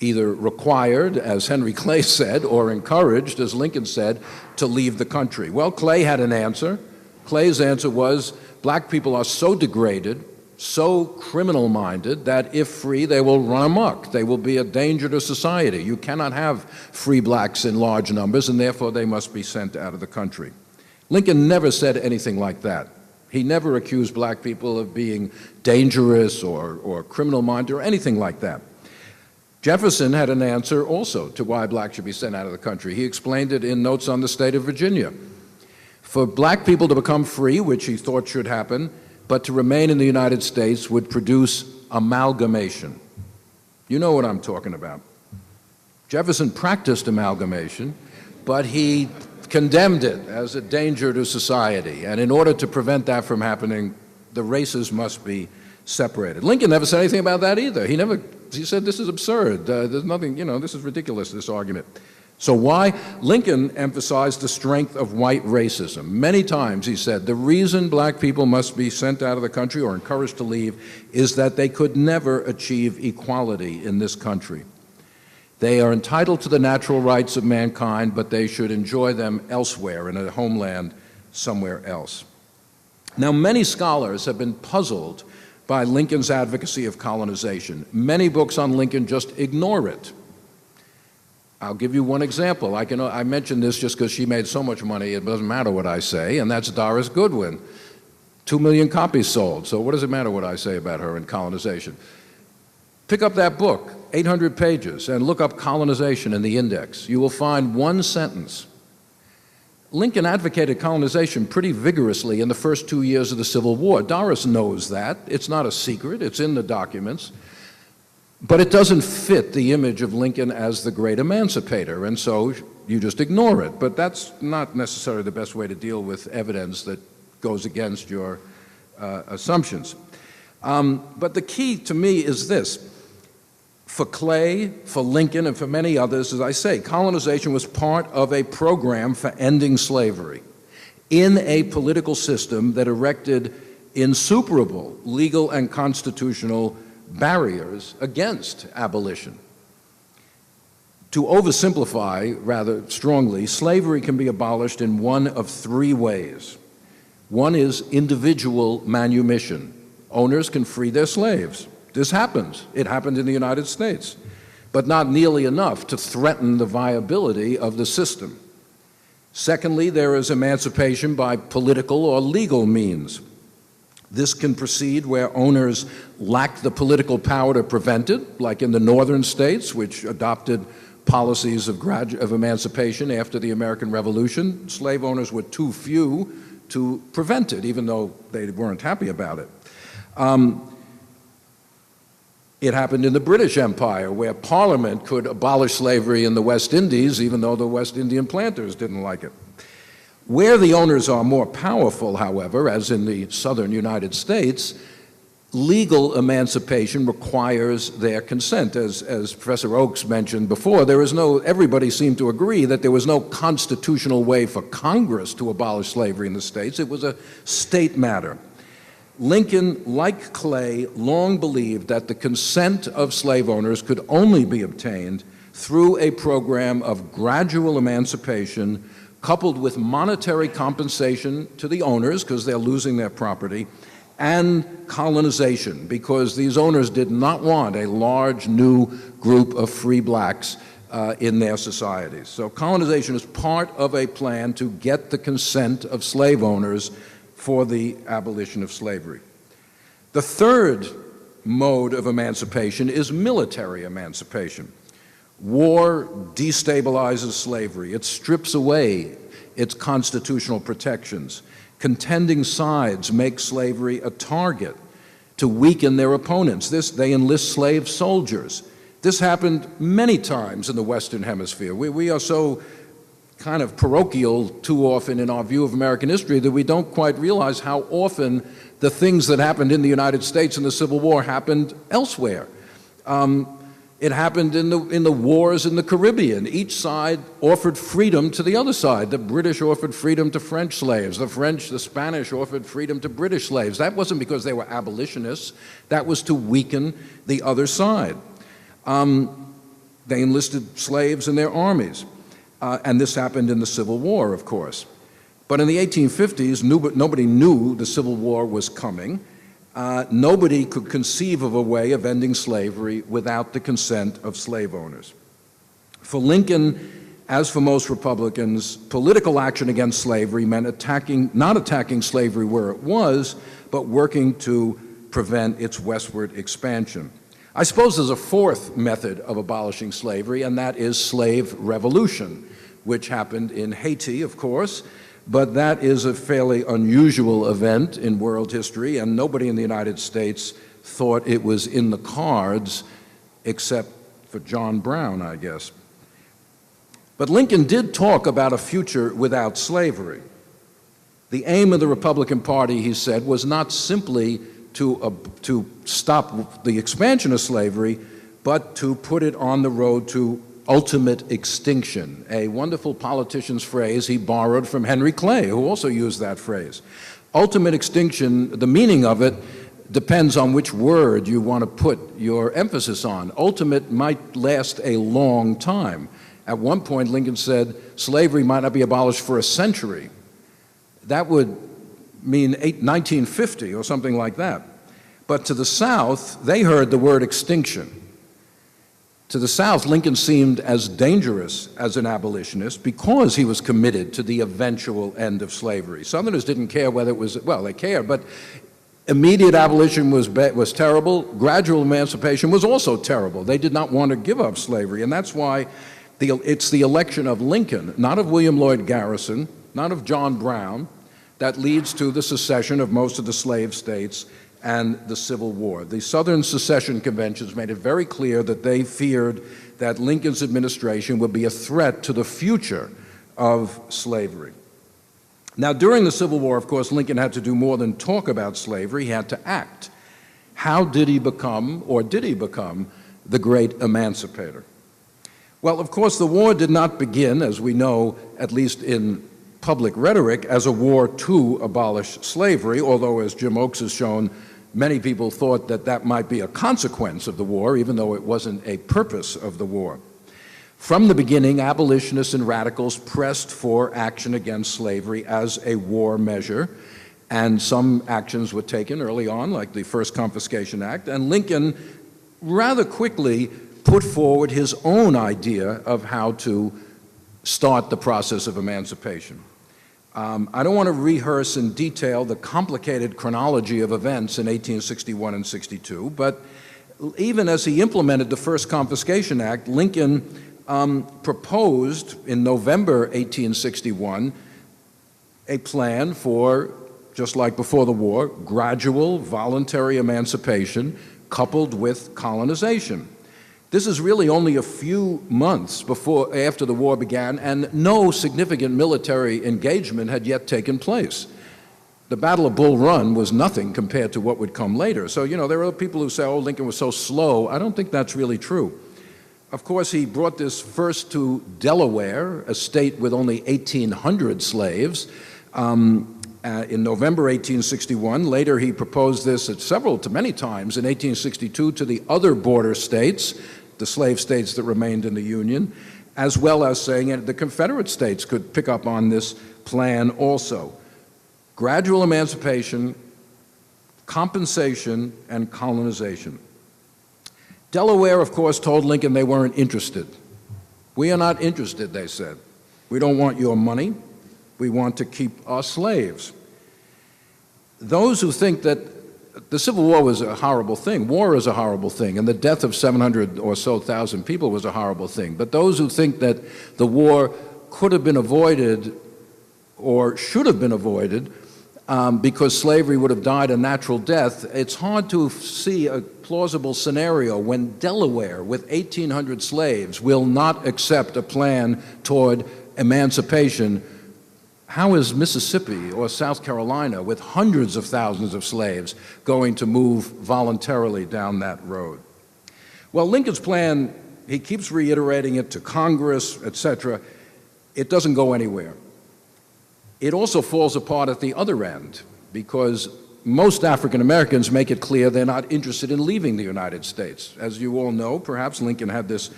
either required, as Henry Clay said, or encouraged, as Lincoln said, to leave the country? Well, Clay had an answer. Clay's answer was, black people are so degraded, so criminal-minded, that if free, they will run amok. They will be a danger to society. You cannot have free blacks in large numbers, and therefore they must be sent out of the country. Lincoln never said anything like that. He never accused black people of being dangerous or criminal-minded or anything like that. Jefferson had an answer also to why blacks should be sent out of the country. He explained it in Notes on the State of Virginia. For black people to become free, which he thought should happen, but to remain in the United States would produce amalgamation. You know what I'm talking about. Jefferson practiced amalgamation, but he condemned it as a danger to society. And in order to prevent that from happening, the races must be separated. Lincoln never said anything about that either. He said, this is absurd. There's nothing, this is ridiculous, this argument. So why? Lincoln emphasized the strength of white racism. Many times he said, the reason black people must be sent out of the country or encouraged to leave is that they could never achieve equality in this country. They are entitled to the natural rights of mankind, but they should enjoy them elsewhere, in a homeland somewhere else. Now, many scholars have been puzzled by Lincoln's advocacy of colonization. Many books on Lincoln just ignore it. I'll give you one example. I mentioned this just because she made so much money, it doesn't matter what I say, and that's Doris Goodwin. 2 million copies sold, so what does it matter what I say about her and colonization? Pick up that book, 800 pages, and look up colonization in the index. You will find one sentence. Lincoln advocated colonization pretty vigorously in the first 2 years of the Civil War. Doris knows that. It's not a secret. It's in the documents. But it doesn't fit the image of Lincoln as the great emancipator, and so you just ignore it. But that's not necessarily the best way to deal with evidence that goes against your assumptions. But the key to me is this. For Clay, for Lincoln, and for many others, as I say, colonization was part of a program for ending slavery in a political system that erected insuperable legal and constitutional barriers against abolition. To oversimplify rather strongly, slavery can be abolished in one of three ways. One is individual manumission. Owners can free their slaves. This happens. It happened in the United States, but not nearly enough to threaten the viability of the system. Secondly, there is emancipation by political or legal means. This can proceed where owners lack the political power to prevent it, like in the northern states, which adopted policies of emancipation after the American Revolution. Slave owners were too few to prevent it, even though they weren't happy about it. It happened in the British Empire, where Parliament could abolish slavery in the West Indies, even though the West Indian planters didn't like it. Where the owners are more powerful, however, as in the southern United States, legal emancipation requires their consent. As Professor Oakes mentioned before, everybody seemed to agree that there was no constitutional way for Congress to abolish slavery in the states. It was a state matter. Lincoln, like Clay, long believed that the consent of slave owners could only be obtained through a program of gradual emancipation coupled with monetary compensation to the owners because they're losing their property, and colonization, because these owners did not want a large new group of free blacks in their societies. So colonization is part of a plan to get the consent of slave owners for the abolition of slavery. The third mode of emancipation is military emancipation. War destabilizes slavery. It strips away its constitutional protections. Contending sides make slavery a target to weaken their opponents. They enlist slave soldiers. This happened many times in the Western Hemisphere. We are so kind of parochial too often in our view of American history that we don't quite realize how often the things that happened in the United States in the Civil War happened elsewhere. It happened in the wars in the Caribbean. Each side offered freedom to the other side. The British offered freedom to French slaves. The Spanish offered freedom to British slaves. That wasn't because they were abolitionists. That was to weaken the other side. They enlisted slaves in their armies. And this happened in the Civil War, of course. But in the 1850s, nobody knew the Civil War was coming. Nobody could conceive of a way of ending slavery without the consent of slave owners. For Lincoln, as for most Republicans, political action against slavery meant not attacking slavery where it was, but working to prevent its westward expansion. I suppose there's a fourth method of abolishing slavery, and that is slave revolution, which happened in Haiti, of course, but that is a fairly unusual event in world history, and nobody in the United States thought it was in the cards, except for John Brown, I guess. But Lincoln did talk about a future without slavery. The aim of the Republican Party, he said, was not simply to stop the expansion of slavery, but to put it on the road to ultimate extinction, a wonderful politician's phrase he borrowed from Henry Clay, who also used that phrase. Ultimate extinction, the meaning of it depends on which word you want to put your emphasis on. Ultimate might last a long time. At one point, Lincoln said slavery might not be abolished for a century. That would mean 1950 or something like that. But to the South, they heard the word extinction. To the South, Lincoln seemed as dangerous as an abolitionist because he was committed to the eventual end of slavery. Southerners didn't care whether it was, well, they cared, but immediate abolition was terrible. Gradual emancipation was also terrible. They did not want to give up slavery, and that's why it's the election of Lincoln, not of William Lloyd Garrison, not of John Brown, that leads to the secession of most of the slave states and the Civil War. The Southern secession conventions made it very clear that they feared that Lincoln's administration would be a threat to the future of slavery. Now, during the Civil War, of course, Lincoln had to do more than talk about slavery. He had to act. How did he become, or did he become, the great emancipator? Well, of course, the war did not begin, as we know, at least in public rhetoric, as a war to abolish slavery, although, as Jim Oakes has shown, many people thought that that might be a consequence of the war, even though it wasn't a purpose of the war. From the beginning, abolitionists and radicals pressed for action against slavery as a war measure, And some actions were taken early on, like the First Confiscation Act, and Lincoln rather quickly put forward his own idea of how to start the process of emancipation. I don't want to rehearse in detail the complicated chronology of events in 1861 and 62, but even as he implemented the First Confiscation Act, Lincoln proposed in November 1861 a plan for, just like before the war, gradual voluntary emancipation coupled with colonization. This is really only a few months after the war began, and no significant military engagement had yet taken place. The Battle of Bull Run was nothing compared to what would come later. So, there are people who say, oh, Lincoln was so slow. I don't think that's really true. Of course, he brought this first to Delaware, a state with only 1,800 slaves, in November 1861. Later, he proposed this many times in 1862 to the other border states, the slave states that remained in the Union, as well as saying the Confederate states could pick up on this plan also. Gradual emancipation, compensation, and colonization. Delaware, of course, told Lincoln they weren't interested. We are not interested, they said. We don't want your money. We want to keep our slaves. Those who think that the Civil War was a horrible thing, war is a horrible thing, and the death of 700 or so thousand people was a horrible thing. But those who think that the war could have been avoided or should have been avoided because slavery would have died a natural death, it's hard to see a plausible scenario when Delaware, with 1,800 slaves, will not accept a plan toward emancipation. How is Mississippi or South Carolina, with hundreds of thousands of slaves, going to move voluntarily down that road? Well, Lincoln's plan, he keeps reiterating it to Congress, etc. It doesn't go anywhere. It also falls apart at the other end, because most African Americans make it clear they're not interested in leaving the United States. As you all know, perhaps Lincoln had this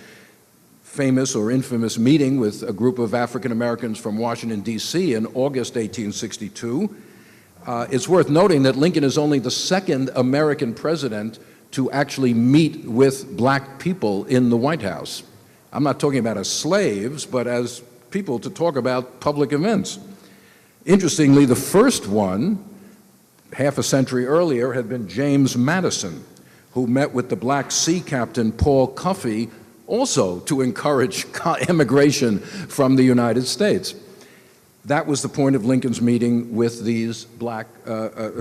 famous or infamous meeting with a group of African Americans from Washington, D.C. in August 1862. It's worth noting that Lincoln is only the second American president to actually meet with black people in the White House. I'm not talking about as slaves, but as people to talk about public events. Interestingly, the first one, half a century earlier, had been James Madison, who met with the black sea captain Paul Cuffey, also to encourage immigration from the United States. That was the point of Lincoln's meeting with these black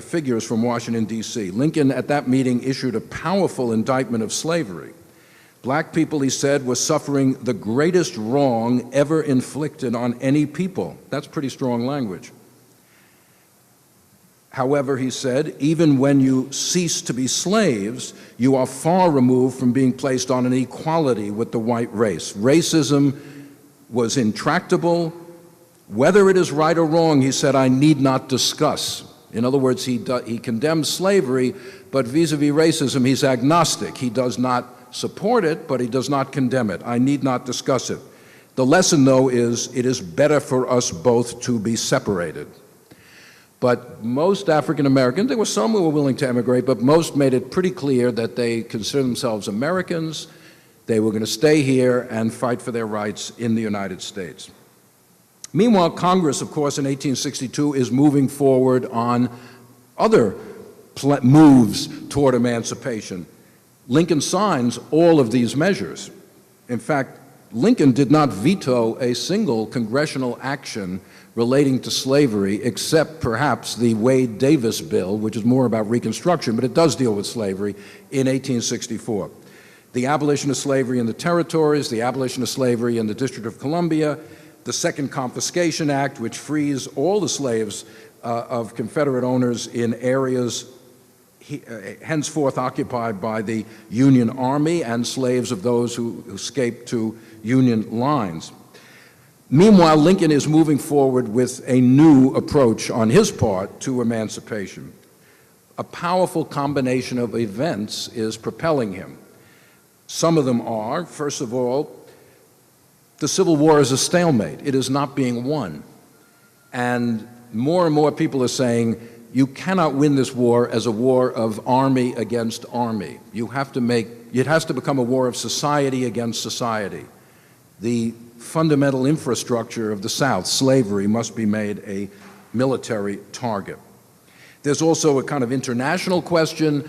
figures from Washington, D.C. Lincoln, at that meeting, issued a powerful indictment of slavery. Black people, he said, were suffering the greatest wrong ever inflicted on any people. That's pretty strong language. However, he said, even when you cease to be slaves, you are far removed from being placed on an equality with the white race. Racism was intractable. Whether it is right or wrong, he said, I need not discuss. In other words, he condemns slavery, but vis-a-vis racism, he's agnostic. He does not support it, but he does not condemn it. I need not discuss it. The lesson, though, is it is better for us both to be separated. But most African Americans, there were some who were willing to emigrate, but most made it pretty clear that they consider themselves Americans. They were going to stay here and fight for their rights in the United States. Meanwhile, Congress, of course, in 1862 is moving forward on other moves toward emancipation. Lincoln signs all of these measures. In fact, Lincoln did not veto a single congressional action relating to slavery, except perhaps the Wade-Davis bill, which is more about Reconstruction, but it does deal with slavery, in 1864. The abolition of slavery in the territories, the abolition of slavery in the District of Columbia, the Second Confiscation Act, which frees all the slaves of Confederate owners in areas henceforth occupied by the Union Army, and slaves of those who escaped to Union lines. Meanwhile, Lincoln is moving forward with a new approach on his part to emancipation. A powerful combination of events is propelling him. Some of them are, first of all, the Civil War is a stalemate. It is not being won. And more people are saying, you cannot win this war as a war of army against army. It has to become a war of society against society. The fundamental infrastructure of the South, slavery, must be made a military target. There's also a kind of international question.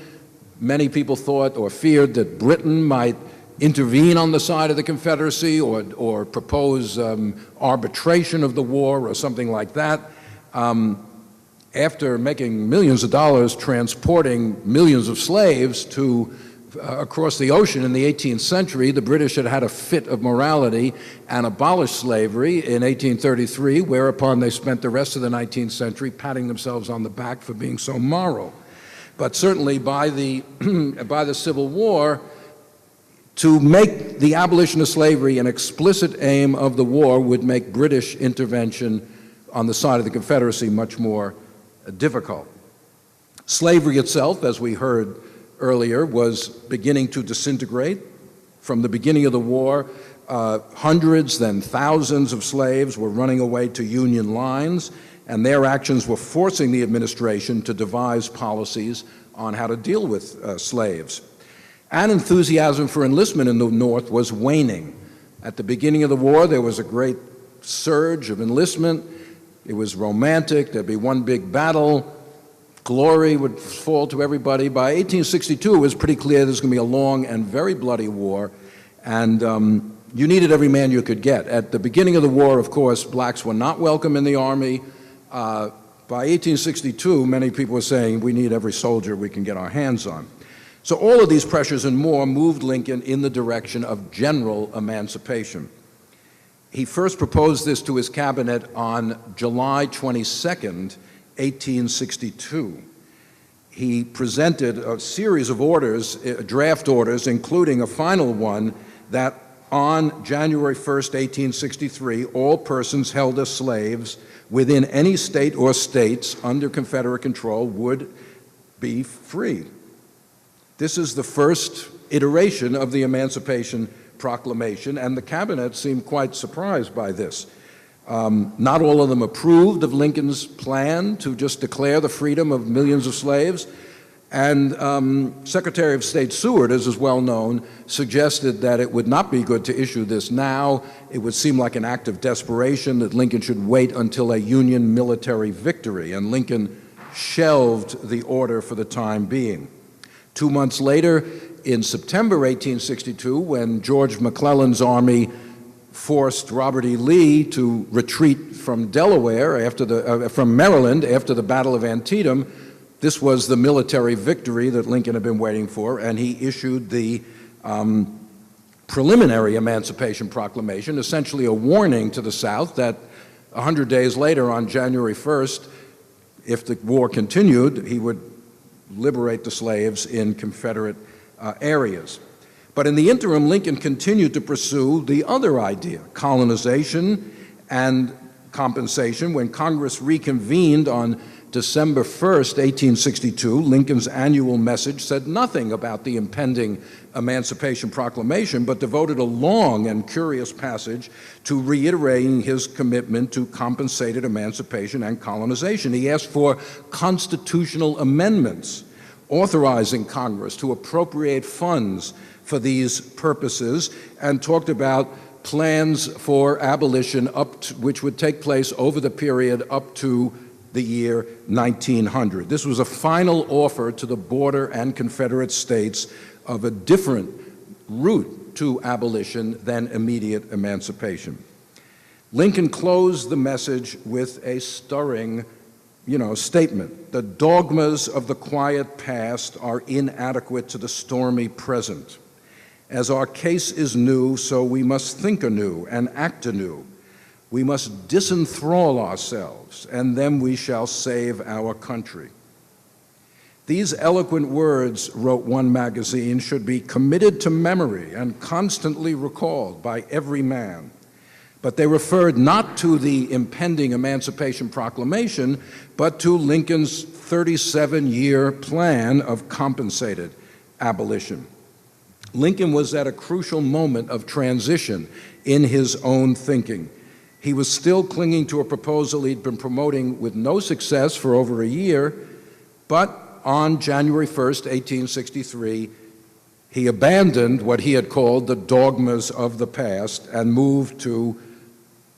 Many people thought or feared that Britain might intervene on the side of the Confederacy or propose arbitration of the war or something like that. After making millions of dollars transporting millions of slaves across the ocean in the 18th century, the British had had a fit of morality and abolished slavery in 1833, whereupon they spent the rest of the 19th century patting themselves on the back for being so moral. But certainly by the Civil War, to make the abolition of slavery an explicit aim of the war would make British intervention on the side of the Confederacy much more difficult. Slavery itself, as we heard earlier, was beginning to disintegrate. From the beginning of the war, hundreds, then thousands of slaves were running away to Union lines, and their actions were forcing the administration to devise policies on how to deal with slaves. And enthusiasm for enlistment in the North was waning. At the beginning of the war, there was a great surge of enlistment. It was romantic. There'd be one big battle. Glory would fall to everybody. By 1862, it was pretty clear there's going to be a long and very bloody war, and you needed every man you could get. At the beginning of the war, of course, blacks were not welcome in the Army. By 1862, many people were saying, we need every soldier we can get our hands on. So all of these pressures and more moved Lincoln in the direction of general emancipation. He first proposed this to his cabinet on July 22nd, 1862. He presented a series of orders, draft orders, including a final one that on January 1st, 1863, all persons held as slaves within any state or states under Confederate control would be free. This is the first iteration of the Emancipation Proclamation, and the cabinet seemed quite surprised by this. Not all of them approved of Lincoln's plan to just declare the freedom of millions of slaves, and Secretary of State Seward, as is well known, suggested that it would not be good to issue this now. It would seem like an act of desperation, that Lincoln should wait until a Union military victory, and Lincoln shelved the order for the time being. 2 months later, in September 1862, when George McClellan's army forced Robert E. Lee to retreat from Delaware from Maryland after the Battle of Antietam, this was the military victory that Lincoln had been waiting for, and he issued the preliminary Emancipation Proclamation, essentially a warning to the South that 100 days later, on January 1st, if the war continued, he would liberate the slaves in Confederate areas. But in the interim, Lincoln continued to pursue the other idea, colonization and compensation. When Congress reconvened on December 1st, 1862, Lincoln's annual message said nothing about the impending Emancipation Proclamation, but devoted a long and curious passage to reiterating his commitment to compensated emancipation and colonization. He asked for constitutional amendments authorizing Congress to appropriate funds for these purposes, and talked about plans for abolition which would take place over the period up to the year 1900. This was a final offer to the border and Confederate states of a different route to abolition than immediate emancipation. Lincoln closed the message with a stirring statement. The dogmas of the quiet past are inadequate to the stormy present. As our case is new, so we must think anew and act anew. We must disenthrall ourselves, and then we shall save our country. These eloquent words, wrote one magazine, should be committed to memory and constantly recalled by every man. But they referred not to the impending Emancipation Proclamation, but to Lincoln's 37-year plan of compensated abolition. Lincoln was at a crucial moment of transition in his own thinking. He was still clinging to a proposal he'd been promoting with no success for over a year, But on January 1st, 1863, he abandoned what he had called the dogmas of the past and moved to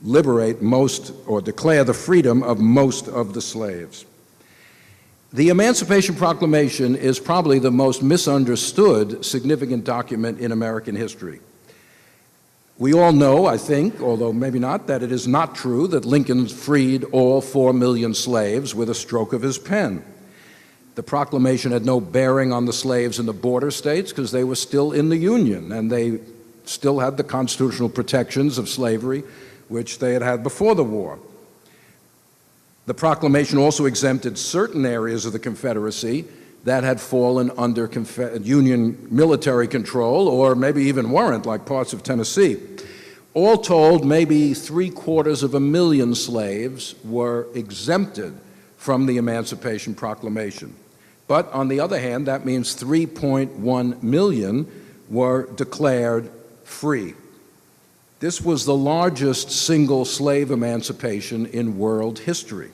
liberate most, or declare the freedom of most of the slaves. The Emancipation Proclamation is probably the most misunderstood significant document in American history. We all know, I think, although maybe not, that it is not true that Lincoln freed all 4 million slaves with a stroke of his pen. The proclamation had no bearing on the slaves in the border states because they were still in the Union and they still had the constitutional protections of slavery, which they had had before the war. The proclamation also exempted certain areas of the Confederacy that had fallen under Union military control or maybe even weren't, like parts of Tennessee. All told, maybe 750,000 slaves were exempted from the Emancipation Proclamation. But on the other hand, that means 3.1 million were declared free. This was the largest single slave emancipation in world history.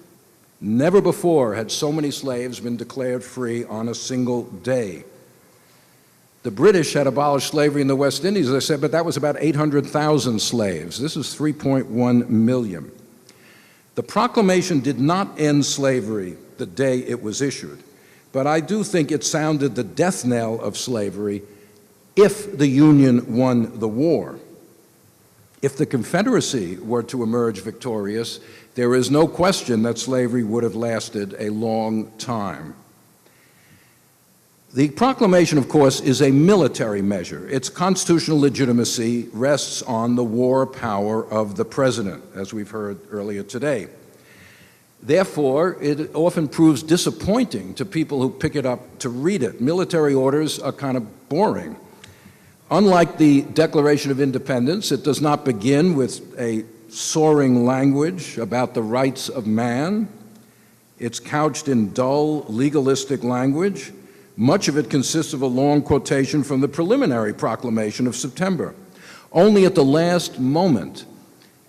Never before had so many slaves been declared free on a single day. The British had abolished slavery in the West Indies, as I said, but that was about 800,000 slaves. This is 3.1 million. The proclamation did not end slavery the day it was issued, but I do think it sounded the death knell of slavery if the Union won the war. If the Confederacy were to emerge victorious, there is no question that slavery would have lasted a long time. The proclamation, of course, is a military measure. Its constitutional legitimacy rests on the war power of the president, as we've heard earlier today. Therefore, it often proves disappointing to people who pick it up to read it. Military orders are kind of boring. Unlike the Declaration of Independence, it does not begin with a soaring language about the rights of man. It's couched in dull, legalistic language. Much of it consists of a long quotation from the preliminary proclamation of September. Only at the last moment,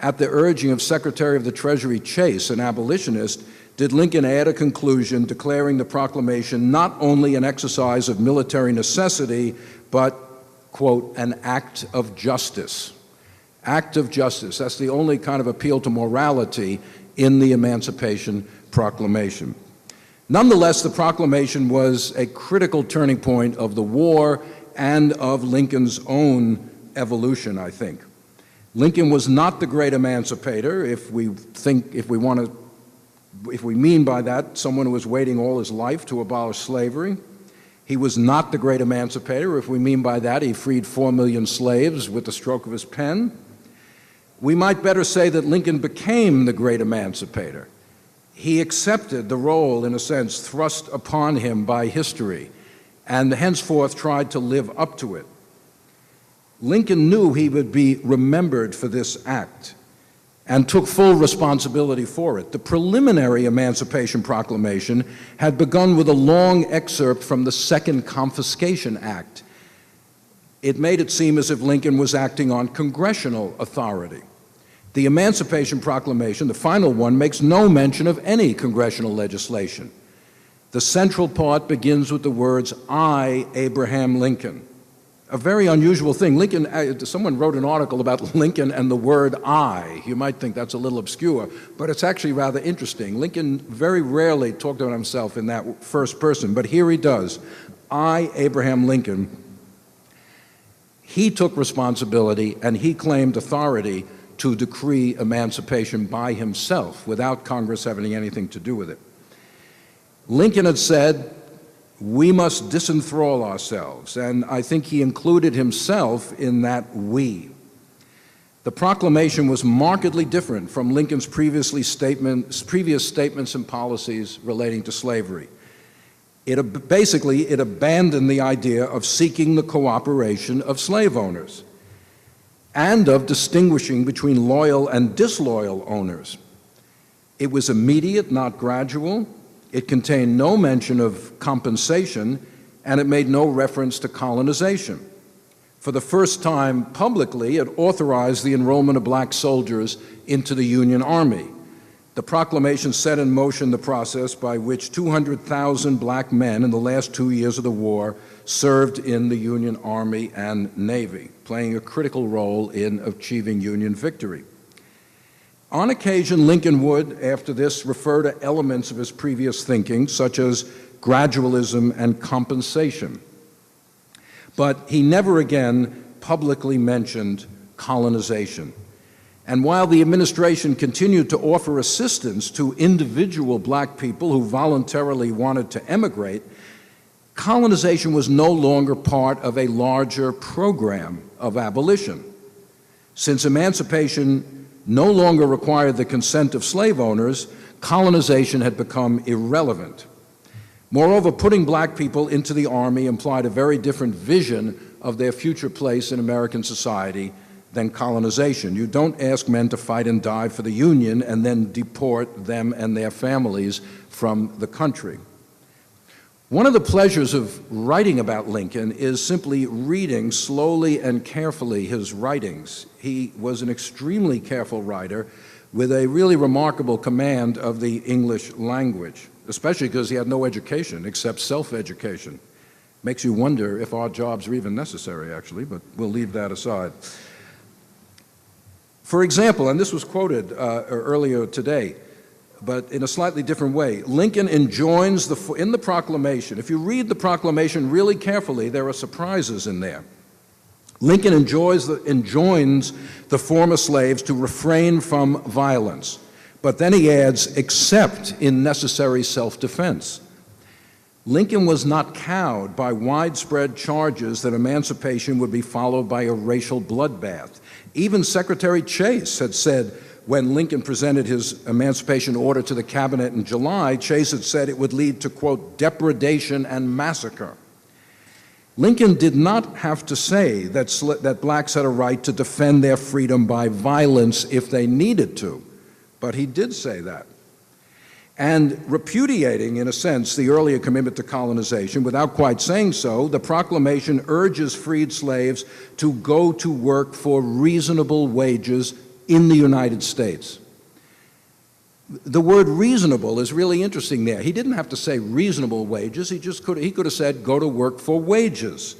at the urging of Secretary of the Treasury Chase, an abolitionist, did Lincoln add a conclusion declaring the proclamation not only an exercise of military necessity, but, quote, an act of justice. Act of justice. That's the only kind of appeal to morality in the Emancipation Proclamation. Nonetheless, the proclamation was a critical turning point of the war and of Lincoln's own evolution, I think. Lincoln was not the great emancipator, if we mean by that someone who was waiting all his life to abolish slavery. He was not the great emancipator, if we mean by that he freed 4 million slaves with the stroke of his pen. We might better say that Lincoln became the great emancipator. He accepted the role, in a sense, thrust upon him by history, and henceforth tried to live up to it. Lincoln knew he would be remembered for this act and took full responsibility for it. The preliminary Emancipation Proclamation had begun with a long excerpt from the Second Confiscation Act. It made it seem as if Lincoln was acting on congressional authority. The Emancipation Proclamation, the final one, makes no mention of any congressional legislation. The central part begins with the words, "I, Abraham Lincoln." A very unusual thing. Someone wrote an article about Lincoln and the word "I." You might think that's a little obscure, but it's actually rather interesting. Lincoln very rarely talked about himself in that first person, but here he does. "I, Abraham Lincoln." He took responsibility and he claimed authority to decree emancipation by himself without Congress having anything to do with it. Lincoln had said, "We must disenthrall ourselves," and I think he included himself in that "we." The proclamation was markedly different from Lincoln's previous statements and policies relating to slavery. It abandoned the idea of seeking the cooperation of slave owners and of distinguishing between loyal and disloyal owners. It was immediate, not gradual. It contained no mention of compensation, and it made no reference to colonization. For the first time publicly, it authorized the enrollment of black soldiers into the Union Army. The proclamation set in motion the process by which 200,000 black men in the last 2 years of the war served in the Union Army and Navy, playing a critical role in achieving Union victory. On occasion, Lincoln would, after this, refer to elements of his previous thinking, such as gradualism and compensation. But he never again publicly mentioned colonization. And while the administration continued to offer assistance to individual black people who voluntarily wanted to emigrate, colonization was no longer part of a larger program of abolition. Since emancipation no longer required the consent of slave owners, colonization had become irrelevant. Moreover, putting black people into the Army implied a very different vision of their future place in American society than colonization. You don't ask men to fight and die for the Union and then deport them and their families from the country. One of the pleasures of writing about Lincoln is simply reading slowly and carefully his writings. He was an extremely careful writer with a really remarkable command of the English language, especially because he had no education except self-education. Makes you wonder if our jobs are even necessary, actually, but we'll leave that aside. For example, and this was quoted earlier today, but in a slightly different way, Lincoln enjoins in the proclamation, if you read the proclamation really carefully, there are surprises in there. Lincoln enjoins the former slaves to refrain from violence, but then he adds, except in necessary self-defense. Lincoln was not cowed by widespread charges that emancipation would be followed by a racial bloodbath. Even Secretary Chase had said, when Lincoln presented his emancipation order to the cabinet in July, Chase had said it would lead to, quote, depredation and massacre. Lincoln did not have to say that blacks had a right to defend their freedom by violence if they needed to, but he did say that. And repudiating, in a sense, the earlier commitment to colonization, without quite saying so, the proclamation urges freed slaves to go to work for reasonable wages in the United States. The word reasonable is really interesting there. He didn't have to say reasonable wages, he could have said go to work for wages.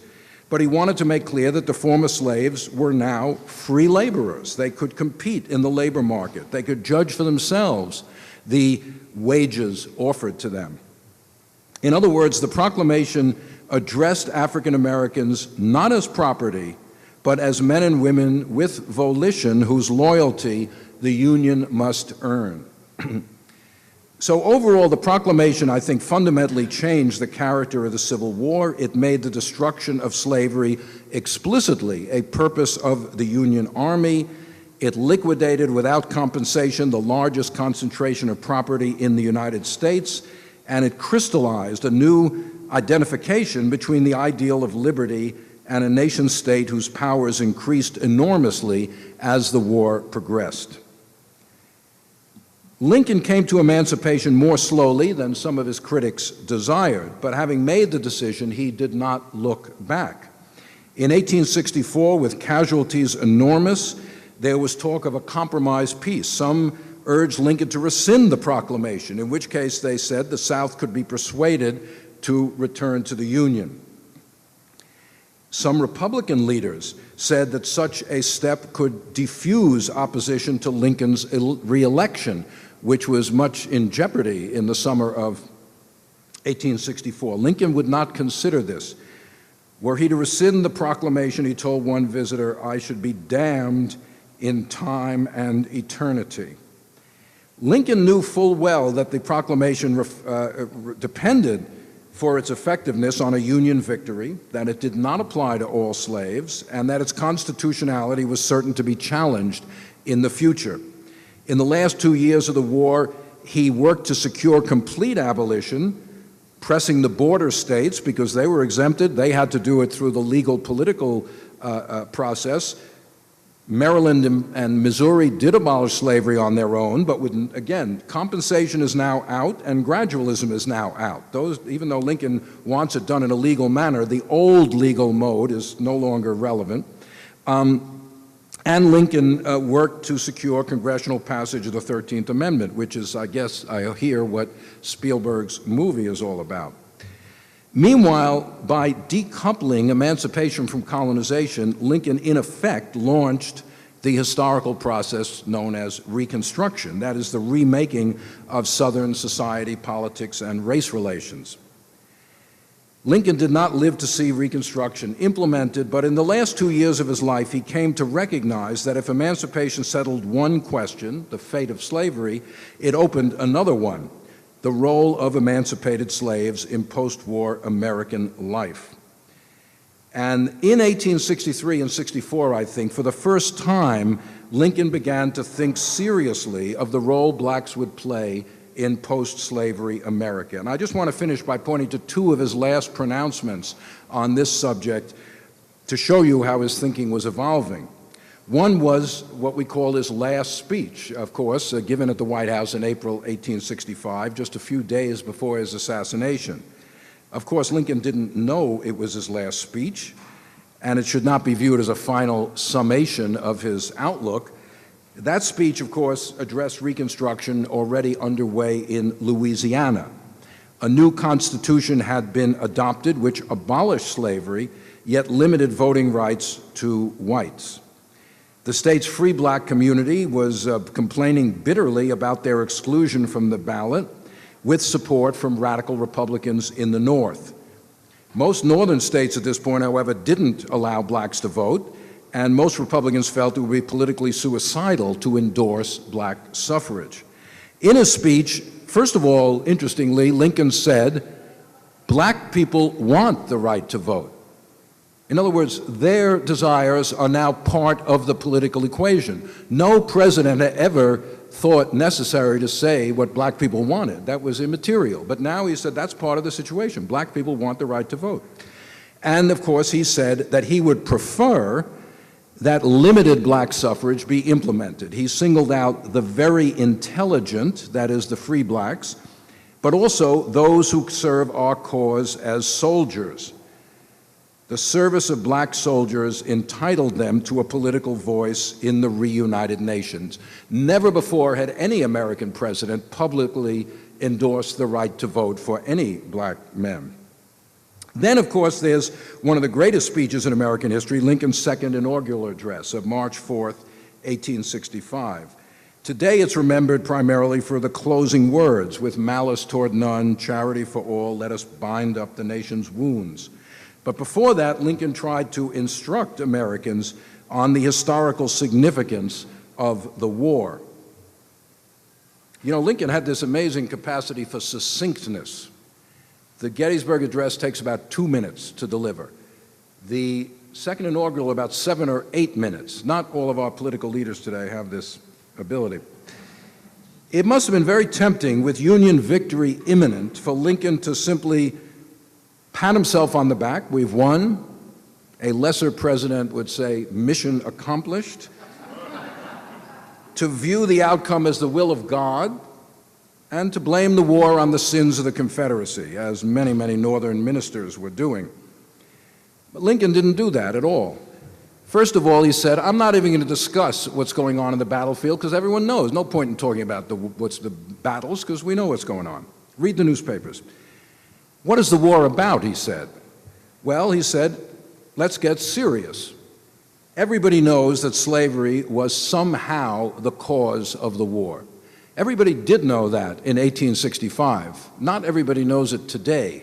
But he wanted to make clear that the former slaves were now free laborers. They could compete in the labor market. They could judge for themselves the wages offered to them. In other words, the proclamation addressed African Americans not as property, but as men and women with volition whose loyalty the Union must earn. So overall, the proclamation, I think, fundamentally changed the character of the Civil War. It made the destruction of slavery explicitly a purpose of the Union Army. It liquidated without compensation the largest concentration of property in the United States, and it crystallized a new identification between the ideal of liberty and a nation state whose powers increased enormously as the war progressed. Lincoln came to emancipation more slowly than some of his critics desired, but having made the decision, he did not look back. In 1864, with casualties enormous, there was talk of a compromise peace. Some urged Lincoln to rescind the proclamation, in which case they said the South could be persuaded to return to the Union. Some Republican leaders said that such a step could diffuse opposition to Lincoln's re-election, which was much in jeopardy in the summer of 1864. Lincoln would not consider this. Were he to rescind the proclamation, he told one visitor, "I should be damned in time and eternity." Lincoln knew full well that the proclamation depended for its effectiveness on a Union victory, that it did not apply to all slaves, and that its constitutionality was certain to be challenged in the future. In the last 2 years of the war, he worked to secure complete abolition, pressing the border states, because they were exempted. They had to do it through the legal political process. Maryland and Missouri did abolish slavery on their own, but again, compensation is now out and gradualism is now out. Even though Lincoln wants it done in a legal manner, the old legal mode is no longer relevant. And Lincoln worked to secure congressional passage of the 13th Amendment, which is, I guess, I hear what Spielberg's movie is all about. Meanwhile, by decoupling emancipation from colonization, Lincoln, in effect, launched the historical process known as Reconstruction. That is the remaking of Southern society, politics, and race relations. Lincoln did not live to see Reconstruction implemented, but in the last 2 years of his life, he came to recognize that if emancipation settled one question, the fate of slavery, it opened another one, the role of emancipated slaves in post-war American life. And in 1863 and 64, I think, for the first time, Lincoln began to think seriously of the role blacks would play in post-slavery America. And I just want to finish by pointing to two of his last pronouncements on this subject to show you how his thinking was evolving. One was what we call his last speech, of course, given at the White House in April 1865, just a few days before his assassination. Of course, Lincoln didn't know it was his last speech, and it should not be viewed as a final summation of his outlook. That speech, of course, addressed Reconstruction already underway in Louisiana. A new constitution had been adopted which abolished slavery, yet limited voting rights to whites. The state's free black community was complaining bitterly about their exclusion from the ballot, with support from radical Republicans in the North. Most northern states at this point, however, didn't allow blacks to vote, and most Republicans felt it would be politically suicidal to endorse black suffrage. In his speech, first of all, interestingly, Lincoln said, black people want the right to vote. In other words, their desires are now part of the political equation. No president had ever thought necessary to say what black people wanted. That was immaterial. But now he said that's part of the situation. Black people want the right to vote. And of course, he said that he would prefer that limited black suffrage be implemented. He singled out the very intelligent, that is the free blacks, but also those who serve our cause as soldiers. The service of black soldiers entitled them to a political voice in the reunited nations. Never before had any American president publicly endorsed the right to vote for any black men. Then, of course, there's one of the greatest speeches in American history, Lincoln's second inaugural address of March 4th, 1865. Today it's remembered primarily for the closing words, with malice toward none, charity for all, let us bind up the nation's wounds. But before that, Lincoln tried to instruct Americans on the historical significance of the war. You know, Lincoln had this amazing capacity for succinctness. The Gettysburg Address takes about 2 minutes to deliver. The second inaugural, about 7 or 8 minutes. Not all of our political leaders today have this ability. It must have been very tempting, with Union victory imminent, for Lincoln to simply pat himself on the back. We've won. A lesser president would say, mission accomplished. To view the outcome as the will of God, and to blame the war on the sins of the Confederacy, as many, many Northern ministers were doing. But Lincoln didn't do that at all. First of all, he said, I'm not even going to discuss what's going on in the battlefield because everyone knows. No point in talking about what's the battles because we know what's going on. Read the newspapers. What is the war about, he said? Well, he said, let's get serious. Everybody knows that slavery was somehow the cause of the war. Everybody did know that in 1865. Not everybody knows it today.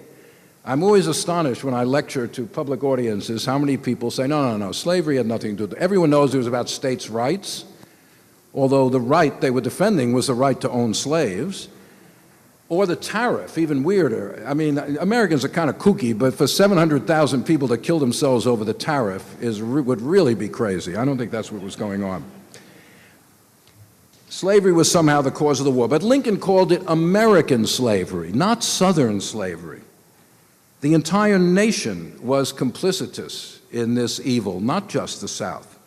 I'm always astonished when I lecture to public audiences how many people say, no, slavery had nothing to do with it. Everyone knows it was about states' rights, although the right they were defending was the right to own slaves, or the tariff, even weirder. I mean, Americans are kind of kooky, but for 700,000 people to kill themselves over the tariff would really be crazy. I don't think that's what was going on. Slavery was somehow the cause of the war, but Lincoln called it American slavery, not Southern slavery. The entire nation was complicitous in this evil, not just the South.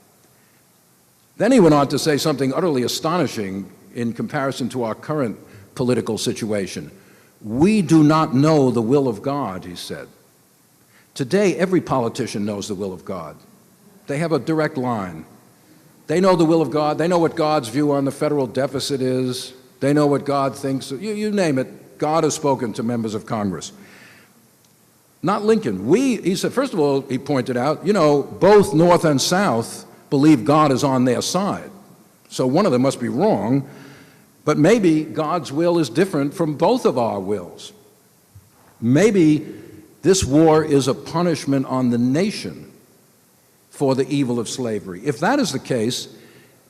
Then he went on to say something utterly astonishing in comparison to our current political situation. We do not know the will of God, he said. Today, every politician knows the will of God. They have a direct line. They know the will of God. They know what God's view on the federal deficit is. They know what God thinks. You name it, God has spoken to members of Congress. Not Lincoln. He said, first of all, he pointed out, both North and South believe God is on their side. So one of them must be wrong, but maybe God's will is different from both of our wills. Maybe this war is a punishment on the nation for the evil of slavery. If that is the case,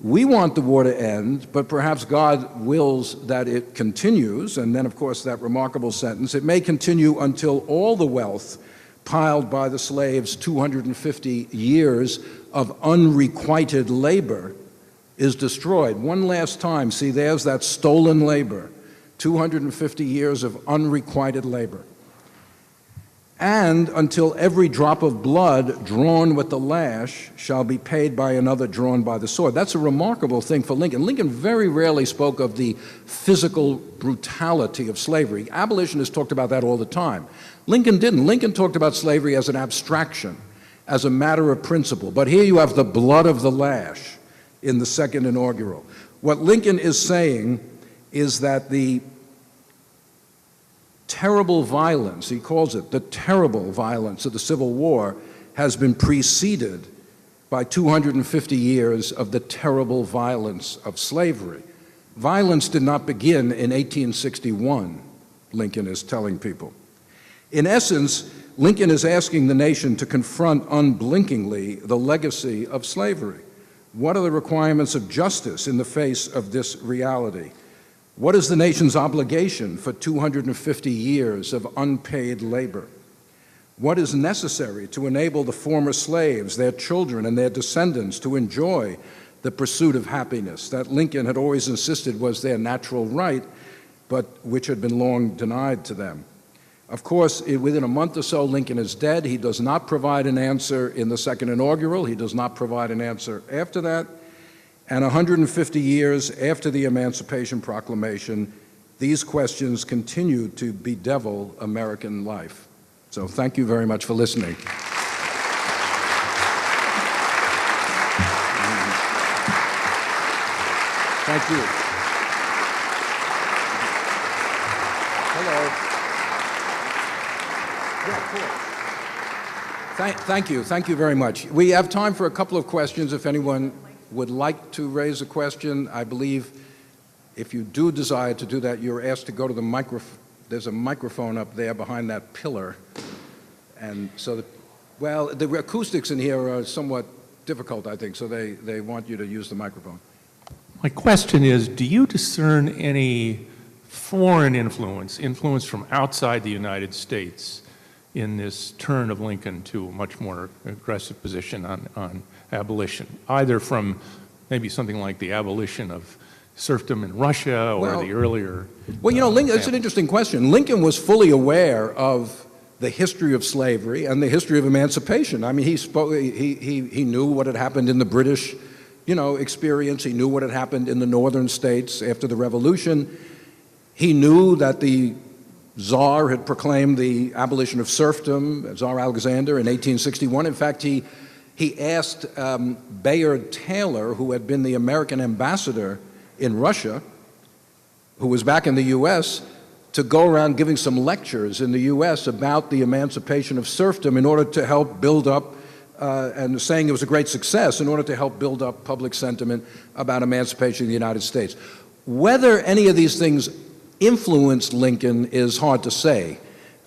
we want the war to end, but perhaps God wills that it continues, and then, of course, that remarkable sentence, it may continue until all the wealth piled by the slaves' 250 years of unrequited labor is destroyed. One last time, see, there's that stolen labor, 250 years of unrequited labor. And until every drop of blood drawn with the lash shall be paid by another drawn by the sword. That's a remarkable thing for Lincoln. Lincoln very rarely spoke of the physical brutality of slavery. Abolitionists talked about that all the time. Lincoln didn't. Lincoln talked about slavery as an abstraction, as a matter of principle. But here you have the blood of the lash in the second inaugural. What Lincoln is saying is that the terrible violence, he calls it the terrible violence of the Civil War, has been preceded by 250 years of the terrible violence of slavery. Violence did not begin in 1861, Lincoln is telling people. In essence, Lincoln is asking the nation to confront unblinkingly the legacy of slavery. What are the requirements of justice in the face of this reality? What is the nation's obligation for 250 years of unpaid labor? What is necessary to enable the former slaves, their children, and their descendants to enjoy the pursuit of happiness that Lincoln had always insisted was their natural right, but which had been long denied to them? Of course, within a month or so, Lincoln is dead. He does not provide an answer in the second inaugural. He does not provide an answer after that. And 150 years after the Emancipation Proclamation, these questions continue to bedevil American life. So thank you very much for listening. Thank you. Hello. Yeah, cool. Thank you very much. We have time for a couple of questions if anyone would like to raise a question. I believe if you do desire to do that, you're asked to go to the microphone. There's a microphone up there behind that pillar. And so, the acoustics in here are somewhat difficult, I think, so they want you to use the microphone. My question is, do you discern any foreign influence from outside the United States in this turn of Lincoln to a much more aggressive position on abolition, either from maybe something like the abolition of serfdom in Russia or the earlier... Well, Lincoln, that's an interesting question. Lincoln was fully aware of the history of slavery and the history of emancipation. I mean, he knew what had happened in the British, experience. He knew what had happened in the northern states after the Revolution. He knew that the Tsar had proclaimed the abolition of serfdom, Tsar Alexander, in 1861. In fact, he asked Bayard Taylor, who had been the American ambassador in Russia, who was back in the U.S., to go around giving some lectures in the U.S. about the emancipation of serfdom in order to help build up, and saying it was a great success, in order to help build up public sentiment about emancipation in the United States. Whether any of these things influenced Lincoln is hard to say.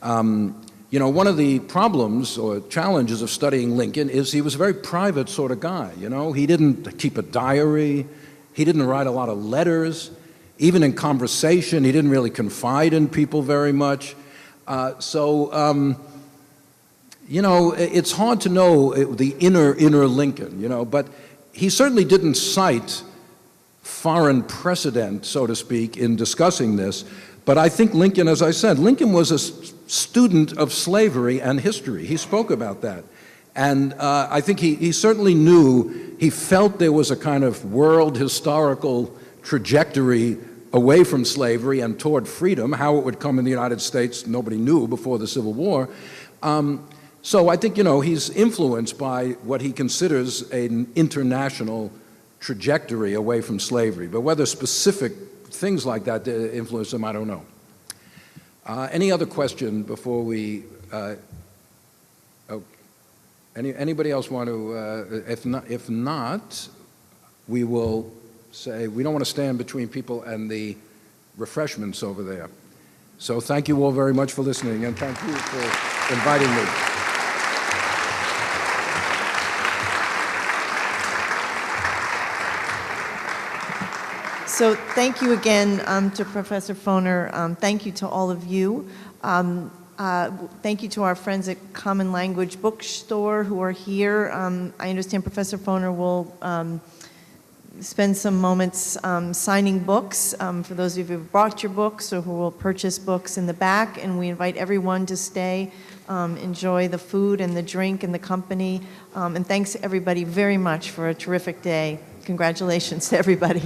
One of the problems or challenges of studying Lincoln is he was a very private sort of guy. He didn't keep a diary. He didn't write a lot of letters. Even in conversation, he didn't really confide in people very much. It's hard to know the inner Lincoln, but he certainly didn't cite foreign precedent, so to speak, in discussing this. But I think Lincoln, as I said, Lincoln was a student of slavery and history. He spoke about that. And I think he certainly knew, he felt there was a kind of world historical trajectory away from slavery and toward freedom. How it would come in the United States, nobody knew before the Civil War. So I think, he's influenced by what he considers an international trajectory away from slavery. But whether specific things like that influence them, I don't know. Any other question before we... Anybody else want to... if not, we will say we don't want to stand between people and the refreshments over there. So thank you all very much for listening, and thank you for inviting me. So thank you again to Professor Foner. Thank you to all of you. Thank you to our friends at Common Language Bookstore who are here. I understand Professor Foner will spend some moments signing books for those of you who have bought your books or who will purchase books in the back, and we invite everyone to stay, enjoy the food and the drink and the company, and thanks everybody very much for a terrific day. Congratulations to everybody.